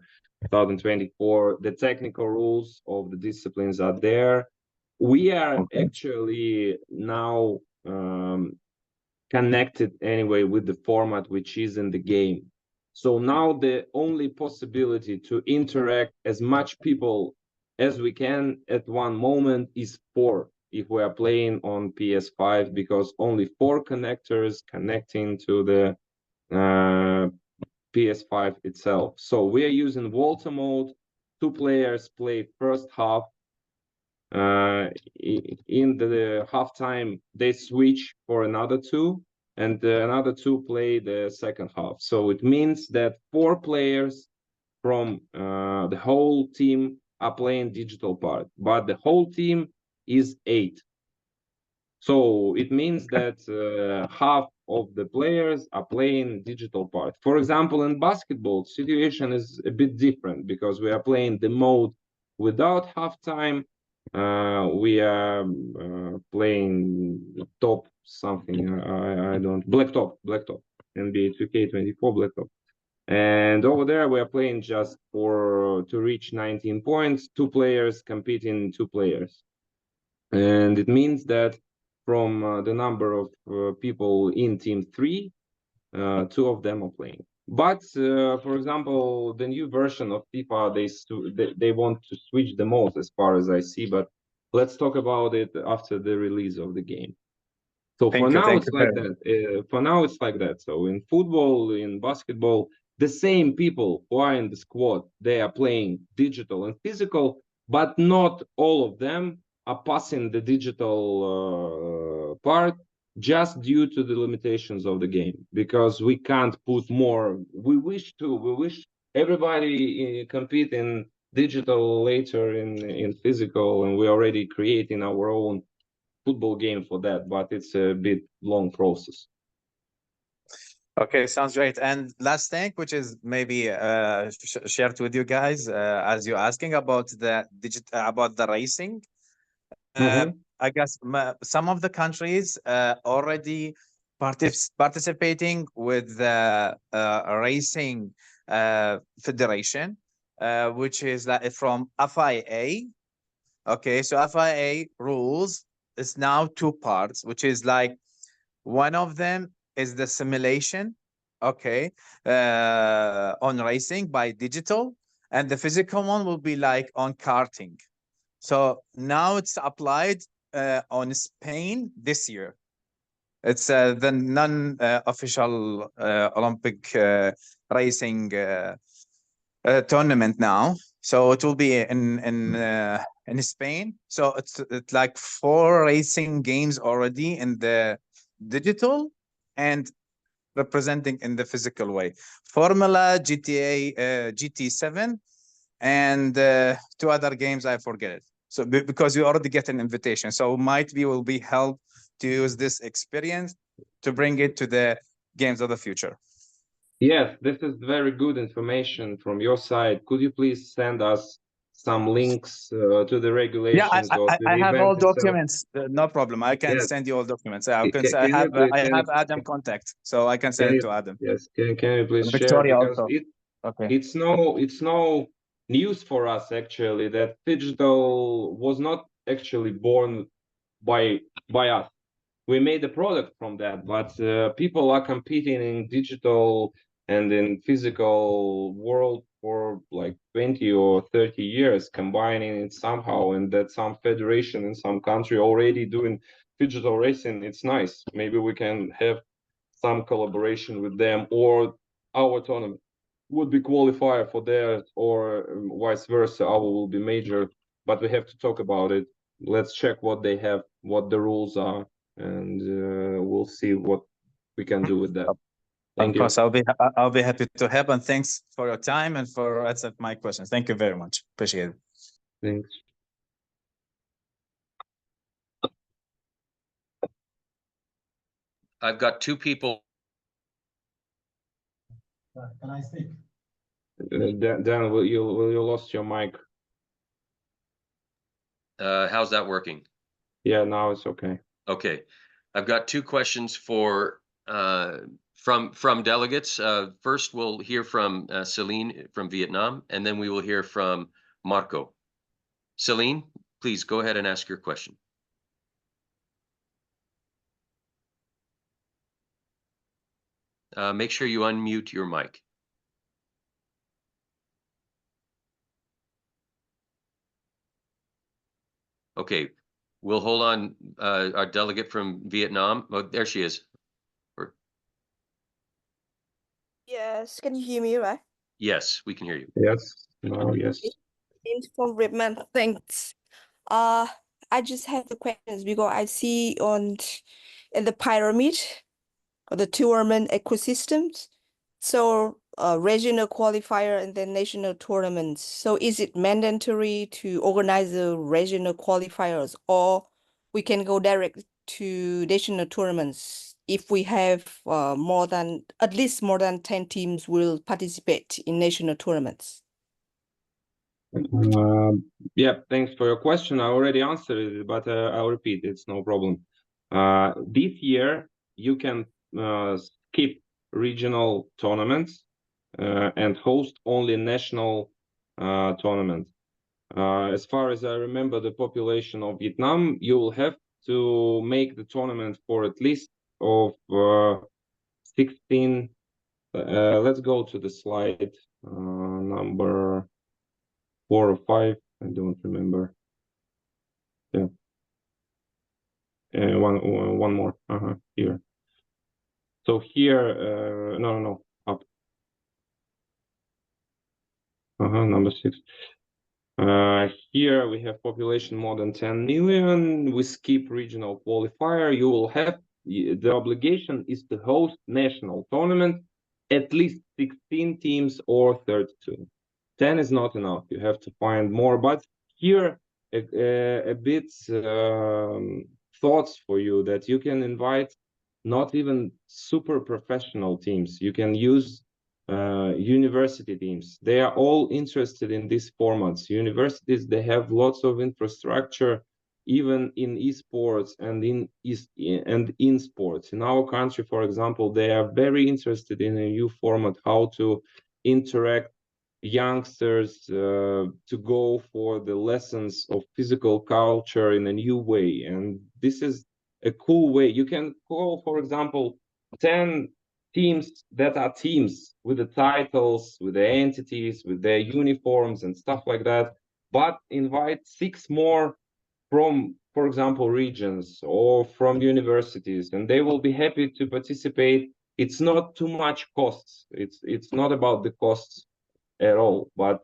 2024. The technical rules of the disciplines are there. We are actually now connected anyway with the format which is in the game. So now the only possibility to interact as much people as we can at one moment is 4 if we are playing on PS5, because only 4 connectors connecting to the PS5 itself. So we are using Volta mode. 2 players play first half. In the halftime, they switch for another 2, and another 2 play the second half. So it means that 4 players from the whole team are playing digital part, but the whole team is 8. So it means that half of the players are playing digital part. For example, in basketball, situation is a bit different because we are playing the mode without halftime. We are playing top something. I don't blacktop NBA 2K24 blacktop. And over there, we are playing just to reach 19 points, 2 players competing 2 players. And it means that from the number of people in team 3, 2 of them are playing. But for example, the new version of FIFA, they want to switch the most as far as I see, but let's talk about it after the release of the game. So for now, it's like that. For now, it's like that. So in football, in basketball, the same people who are in the squad, they are playing digital and physical, but not all of them are passing the digital part just due to the limitations of the game, because we can't put more. We wish everybody compete in digital later in physical, and we're already creating our own football game for that, but it's a bit long process. Okay, sounds great. And last thing, which is maybe shared with you guys, as you're asking about the racing. I guess some of the countries already participating with the racing federation, which is like from FIA. Okay, so FIA rules is now 2 parts, which is like one of them is the simulation, okay, on racing by digital, and the physical one will be like on karting. So now it's applied on Spain this year. It's the non-official Olympic racing tournament now. So it will be in Spain. So it's like 4 racing games already in the digital and representing in the physical way. Formula, GTA, GT7, and 2 other games, I forget it. So because you already get an invitation, so might be will be helped to use this experience to bring it to the games of the future. Yes, this is very good information from your side. Could you please send us some links to the regulations? Yeah, I have all documents. No problem. I can send you all documents. I have Adam contact, so I can send it to Adam. Yes, can you please Victoria share? Because also. it's no news for us actually that digital was not actually born by us. We made a product from that, but people are competing in digital and in physical world for like 20 or 30 years, combining it somehow, and that some federation in some country already doing digital racing. It's nice. Maybe we can have some collaboration with them, or our tournament would be qualifier for theirs, or vice versa. Our will be major, but we have to talk about it. Let's check what they have, what the rules are, and we'll see what we can do with that. Thank you. Of course, I'll be happy to help, and thanks for your time and for answering my questions. Thank you very much. Appreciate it. Thanks. I've got 2 people. Can I speak? Dan, will you lost your mic? How's that working? Yeah, now it's okay. Okay, I've got 2 questions for from delegates. First, we'll hear from Celine from Vietnam, and then we will hear from Marco. Celine, please go ahead and ask your question. Make sure you unmute your mic. Okay, we'll hold on our delegate from Vietnam. Oh, there she is. Yes, can you hear me, right? Yes, we can hear you. Yes. No, yes. From Vietnam, thanks. I just have the questions because I see in the pyramid of the tournament ecosystems. So regional qualifier and then national tournaments. So is it mandatory to organize the regional qualifiers, or we can go direct to national tournaments if we have at least more than 10 teams will participate in national tournaments? Yeah, thanks for your question. I already answered it, but I'll repeat. It's no problem. This year you can skip regional tournaments and host only national tournaments. As far as I remember, the population of Vietnam, you will have to make the tournament for at least of 16. Let's go to the slide number 4 or 5. I don't remember. Yeah. One more. Here. So here, no, up. Number 6. Here we have population more than 10 million. We skip regional qualifier. You will have the obligation is to host national tournament, at least 16 teams or 32. 10 is not enough. You have to find more. But here a bit thoughts for you that you can invite not even super professional teams. You can use university teams. They are all interested in these formats. Universities, they have lots of infrastructure, even in esports and in sports. In our country, for example, they are very interested in a new format, how to interact youngsters to go for the lessons of physical culture in a new way. And this is a cool way. You can call, for example, 10 teams that are teams with the titles, with the entities, with their uniforms and stuff like that, but invite 6 more from, for example, regions or from universities, and they will be happy to participate. It's not too much costs. It's not about the costs at all, but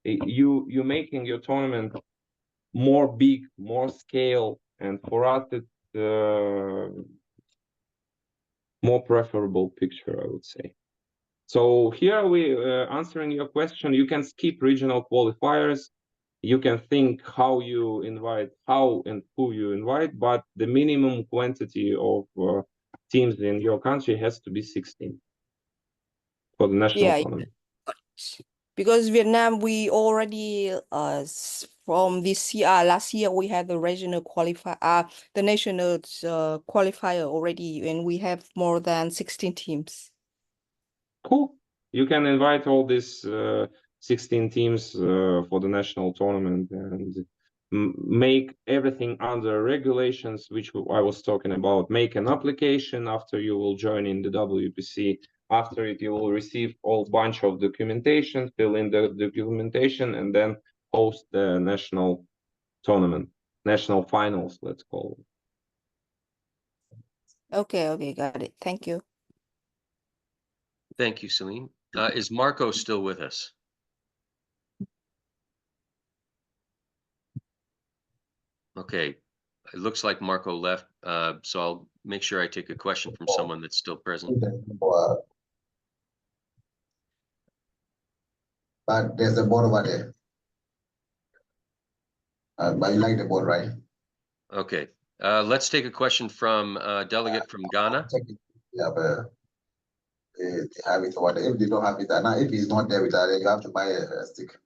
you're making your tournament more big, more scale, and for us it's more preferable picture, I would say. So here we answering your question. You can skip regional qualifiers. You can think how you invite, how and who you invite, but the minimum quantity of teams in your country has to be 16 for the national tournament. Because Vietnam, we already from this year, last year we had the regional qualifier, the national qualifier already, and we have more than 16 teams. Cool. You can invite all these 16 teams for the national tournament and make everything under regulations, which I was talking about. Make an application after you will join in the WPC. After it, you will receive a bunch of documentation, fill in the documentation, and then host the national tournament, national finals, let's call it. Okay, got it. Thank you. Thank you, Celine. Is Marco still with us? Okay, it looks like Marco left, so I'll make sure I take a question from someone that's still present. But there's a board over there. But you like the board, right? Okay. Let's take a question from a delegate from Ghana. Yeah, but they have it over there. If they don't have it, now if he's not there with that, you have to buy a stick.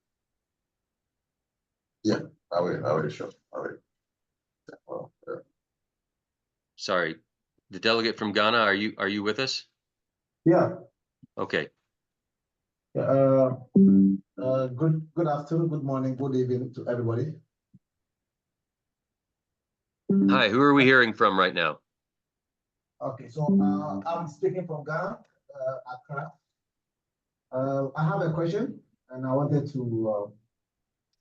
Yeah, I will show. I will. Well, Sorry, the delegate from Ghana, are you with us? Yeah. Okay. Good afternoon, good morning, good evening to everybody. Hi, who are we hearing from right now? Okay, so I'm speaking from Ghana, Accra. I have a question, and I wanted to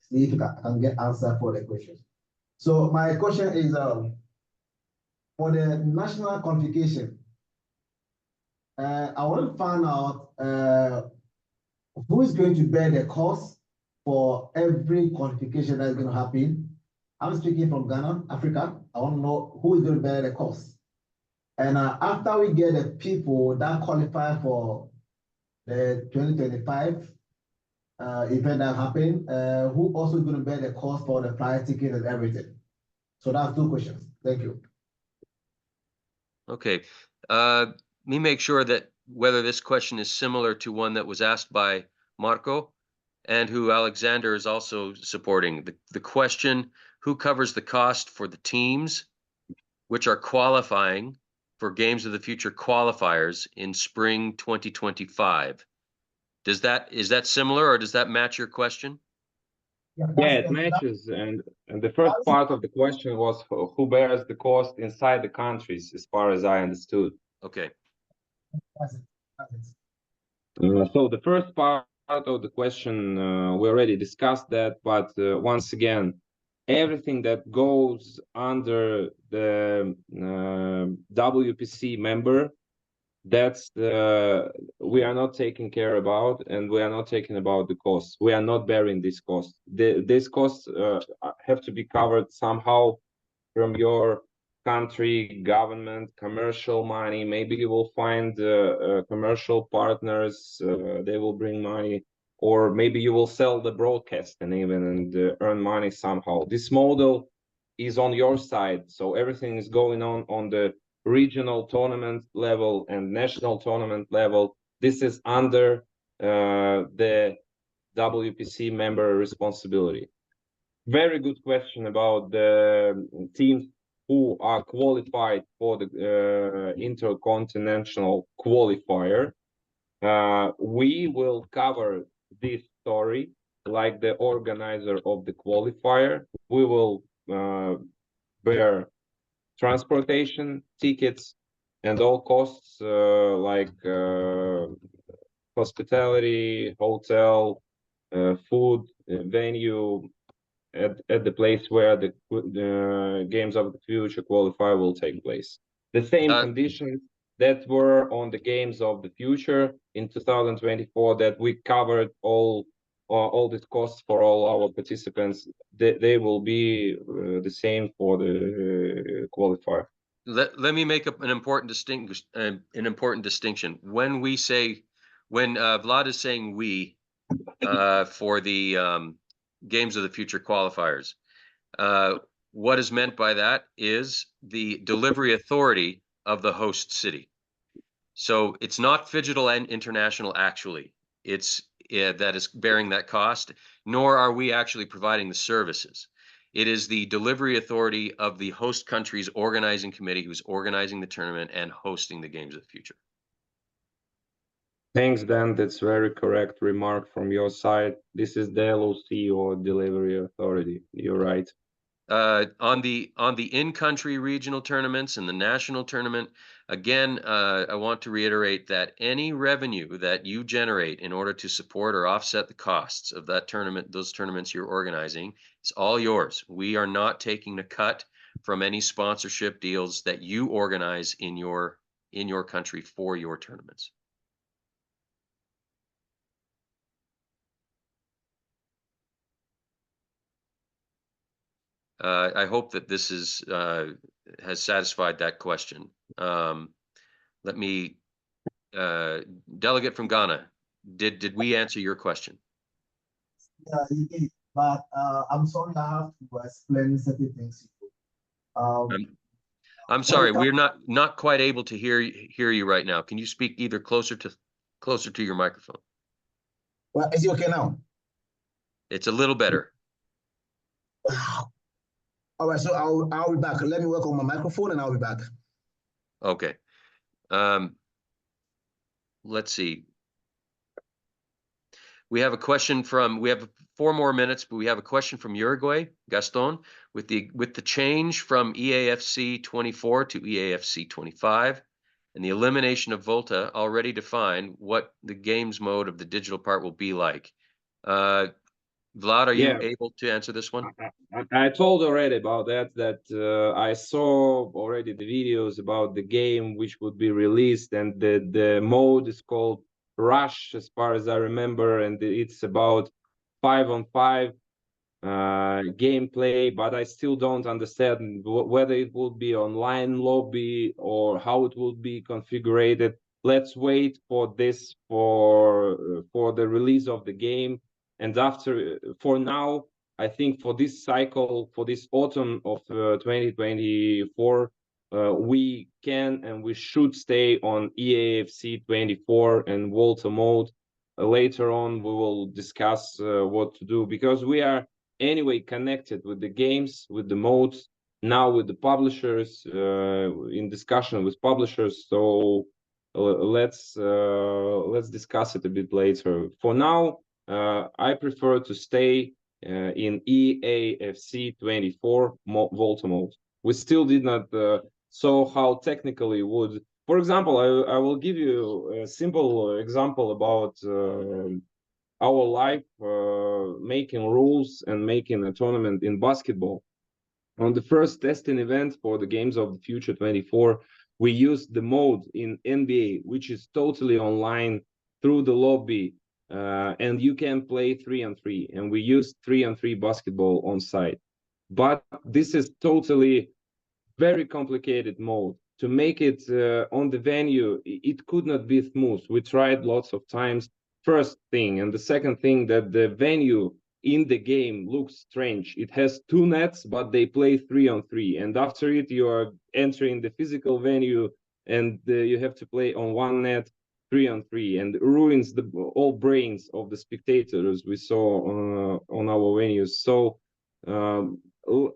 see if I can get answer for the question. So my question is for the national qualification. I want to find out who is going to bear the cost for every qualification that is going to happen. I'm speaking from Ghana, Africa. I want to know who is going to bear the cost. And after we get the people that qualify for the 2025 event that happened, who also is going to bear the cost for the flight ticket and everything? So that's 2 questions. Thank you. Okay. Let me make sure that whether this question is similar to one that was asked by Marco and who Alexander is also supporting. The question, who covers the cost for the teams which are qualifying for Games of the Future qualifiers in spring 2025? Is that similar, or does that match your question? Yeah, it matches. And the first part of the question was who bears the cost inside the countries, as far as I understood. Okay. So the first part of the question, we already discussed that, but once again, everything that goes under the WPC member, that's we are not taking care about, and we are not taking about the costs. We are not bearing these costs. These costs have to be covered somehow from your country, government, commercial money. Maybe you will find commercial partners, they will bring money, or maybe you will sell the broadcast and even earn money somehow. This model is on your side, so everything is going on the regional tournament level and national tournament level. This is under the WPC member responsibility. Very good question about the teams who are qualified for the intercontinental qualifier. We will cover this story like the organizer of the qualifier. We will bear transportation, tickets, and all costs like hospitality, hotel, food, venue, at the place where the Games of the Future qualifier will take place. The same conditions that were on the Games of the Future in 2024, that we covered all these costs for all our participants. They will be the same for the qualifier. Let me make an important distinction. When Vlad is saying we for the Games of the Future qualifiers, what is meant by that is the delivery authority of the host city. So it's not Phygital and International actually. It's that is bearing that cost, nor are we actually providing the services. It is the delivery authority of the host country's organizing committee who's organizing the tournament and hosting the Games of the Future. Thanks, Dan. That's very correct remark from your side. This is the LOC, or delivery authority. You're right. On the in-country regional tournaments and the national tournament, again, I want to reiterate that any revenue that you generate in order to support or offset the costs of that tournament, those tournaments you're organizing, it's all yours. We are not taking a cut from any sponsorship deals that you organize in your country for your tournaments. I hope that this is has satisfied that question. Let me, delegate from Ghana, did we answer your question? Yeah, you did, but I'm sorry, I have to explain certain things. I'm sorry, we're not quite able to hear you right now. Can you speak either closer to your microphone? Well, is it okay now? It's a little better. All right, so I'll be back. Let me work on my microphone and I'll be back. Okay. Let's see. We have a question we have 4 more minutes, but we have a question from Uruguay, Gaston, with the change from EAFC 24 to EAFC 25 and the elimination of Volta already defined what the games mode of the digital part will be like. Vlad, are you able to answer this one? I told already about that I saw already the videos about the game which would be released, and the mode is called Rush, as far as I remember, and it's about 5-on-5 gameplay, but I still don't understand whether it will be online lobby or how it will be configured. Let's wait for this for the release of the game. And after, for now, I think for this cycle, for this autumn of 2024, we can and we should stay on EAFC 24 and Volta mode. Later on, we will discuss what to do, because we are anyway connected with the games, with the modes, now with the publishers, in discussion with publishers. So let's discuss it a bit later. For now, I prefer to stay in EAFC 24 Volta mode. We still did not saw how technically would. For example, I will give you a simple example about our life making rules and making a tournament in basketball. On the first testing event for the Games of the Future 24, we used the mode in NBA, which is totally online through the lobby, and you can play 3-on-3, and we used 3-on-3 basketball on site. But this is totally very complicated mode. To make it on the venue, it could not be smooth. We tried lots of times. First thing, and the second thing, that the venue in the game looks strange. It has 2 nets, but they play 3-on-3, and after it you are entering the physical venue and you have to play on 1 net 3-on-3, and ruins the all brains of the spectators we saw on our venues. So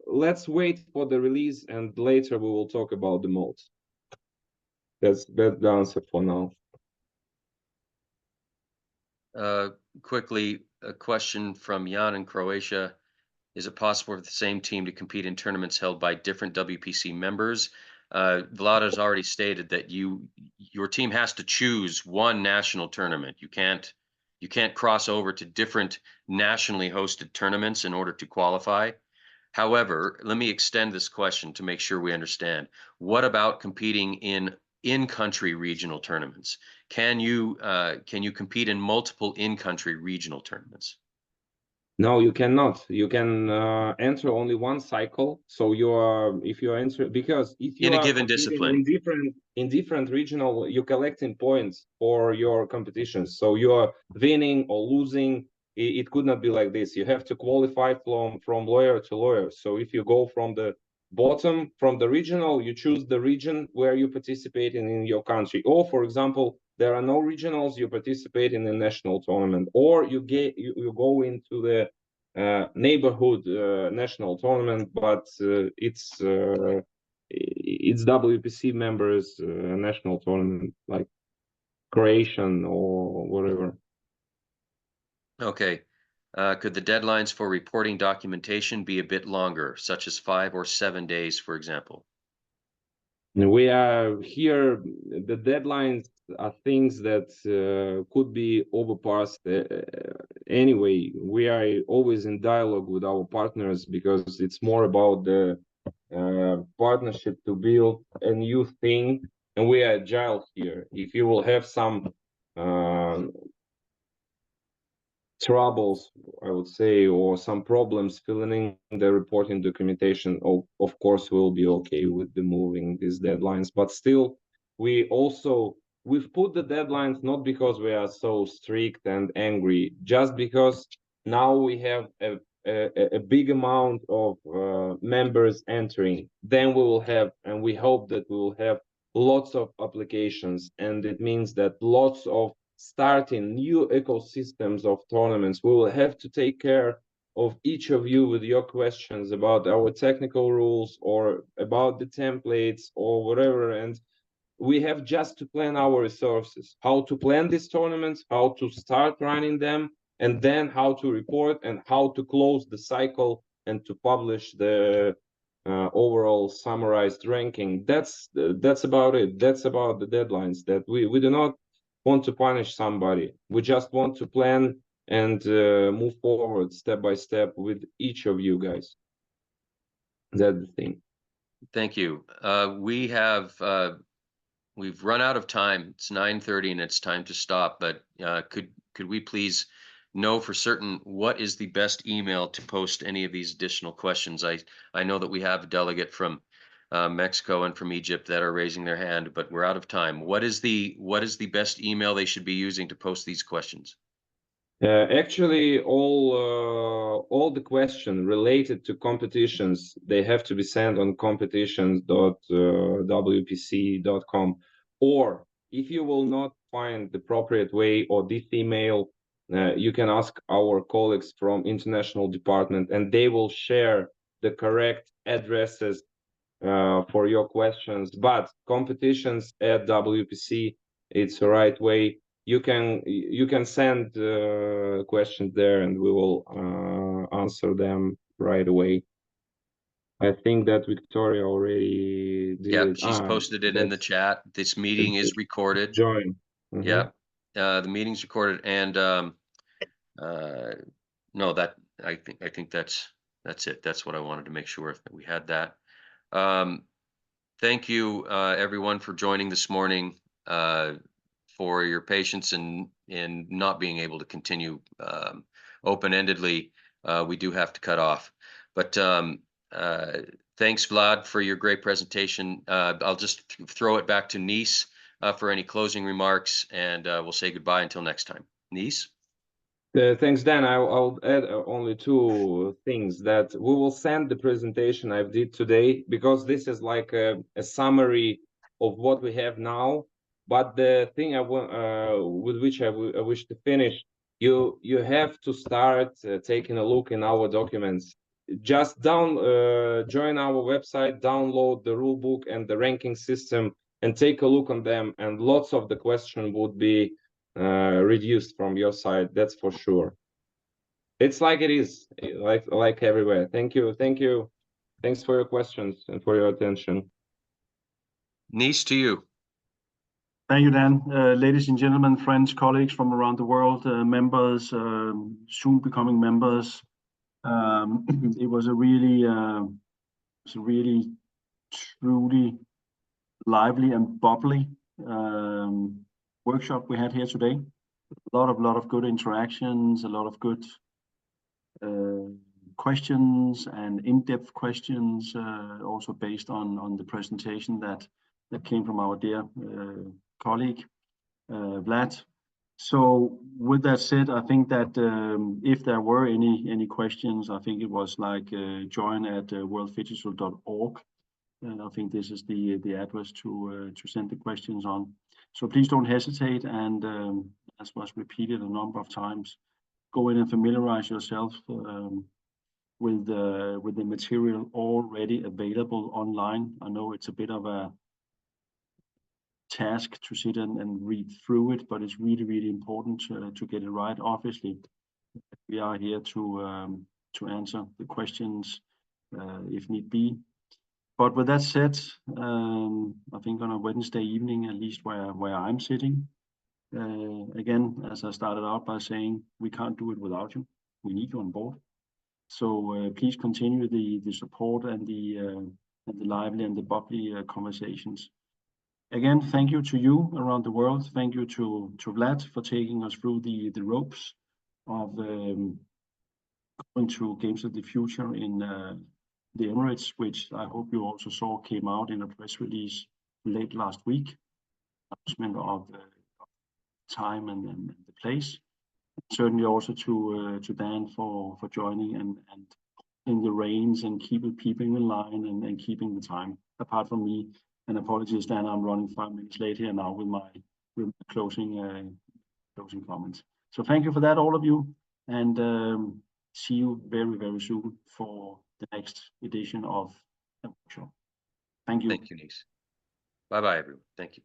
let's wait for the release, and later we will talk about the modes. That's the answer for now. Quickly, a question from Jan in Croatia. Is it possible for the same team to compete in tournaments held by different WPC members? Vlad has already stated that your team has to choose one national tournament. You can't cross over to different nationally hosted tournaments in order to qualify. However, let me extend this question to make sure we understand. What about competing in-country regional tournaments? Can you compete in multiple in-country regional tournaments? No, you cannot. You can enter only one cycle. So you are, if you enter, because if you In a are given competing discipline. in different regional, you're collecting points for your competitions. So you are winning or losing. It could not be like this. You have to qualify from lawyer to lawyer. So if you go from the bottom, from the regional, you choose the region where you participate in your country. Or, for example, there are no regionals, you participate in a national tournament, or you go into the neighborhood national tournament, but it's WPC members national tournament, like Croatian or whatever. Okay. Could the deadlines for reporting documentation be a bit longer, such as 5 or 7 days, for example? We are here, the deadlines are things that could be overpassed anyway. We are always in dialogue with our partners, because it's more about the partnership to build a new thing, and we are agile here. If you will have some troubles, I would say, or some problems filling in the reporting documentation, of course we'll be okay with the moving these deadlines. But still, we've put the deadlines not because we are so strict and angry, just because now we have a big amount of members entering. Then we will have, and we hope that we will have lots of applications, and it means that lots of starting new ecosystems of tournaments. We will have to take care of each of you with your questions about our technical rules or about the templates or whatever. And we have just to plan our resources, how to plan these tournaments, how to start running them, and then how to report and how to close the cycle and to publish the overall summarized ranking. That's about it. That's about the deadlines. That we do not want to punish somebody. We just want to plan and move forward step by step with each of you guys. That's the thing. Thank you. We've run out of time. It's 9:30 and it's time to stop. But could we please know for certain what is the best email to post any of these additional questions? I know that we have a delegate from Mexico and from Egypt that are raising their hand, but we're out of time. What is the best email they should be using to post these questions? Actually, all the questions related to competitions, they have to be sent on competitions.wpc.com. Or if you will not find the appropriate way or this email, you can ask our colleagues from international department, and they will share the correct addresses for your questions. But competitions@WPC, it's the right way. You can send questions there, and we will answer them right away. I think that Victoria already did. Yeah, she's posted it in the chat. This meeting is recorded. Join. Yeah, the meeting's recorded, and no, that I think that's it. That's what I wanted to make sure that we had that. Thank you, everyone, for joining this morning. For your patience in not being able to continue open-endedly. We do have to cut off, but thanks, Vlad, for your great presentation. I'll just throw it back to Nice for any closing remarks, and we'll say goodbye until next time. Nice? Thanks, Dan. I'll add only two things, that we will send the presentation I did today, because this is like a summary of what we have now. But the thing with which I wish to finish, you have to start taking a look in our documents. Just join our website, download the rule book and the ranking system, and take a look on them, and lots of the question would be reduced from your side, that's for sure. It's like it is, like everywhere. Thank you. Thanks for your questions and for your attention. Nice to you. Thank you, Dan. Ladies and gentlemen, friends, colleagues from around the world, members, soon becoming members. It was a really truly lively and bubbly workshop we had here today. A lot of good interactions, a lot of good questions and in-depth questions, also based on the presentation that came from our dear colleague Vlad. So with that said, I think that if there were any questions, I think it was like join@worlddigital.org. And I think this is the address to send the questions on. So please don't hesitate, and as was repeated a number of times, go in and familiarize yourself with the material already available online. I know it's a bit of a task to sit and read through it, but it's really important to get it right. Obviously, we are here to answer the questions if need be. But with that said, I think on a Wednesday evening, at least where I'm sitting, again, as I started out by saying, we can't do it without you. We need you on board. So please continue the support and the lively and the bubbly conversations. Again, thank you to you around the world. Thank you to Vlad for taking us through the ropes of going to Games of the Future in the Emirates, which I hope you also saw came out in a press release late last week. Announcement of the time and the place. Certainly also to Dan for joining and in the reins and keeping in line and keeping the time. Apart from me, and apologies, Dan, I'm running 5 minutes late here now with my closing comments. So thank you for that, all of you, and see you very soon for the next edition of the workshop. Thank you. Thank you, Nice. Bye-bye, everyone. Thank you.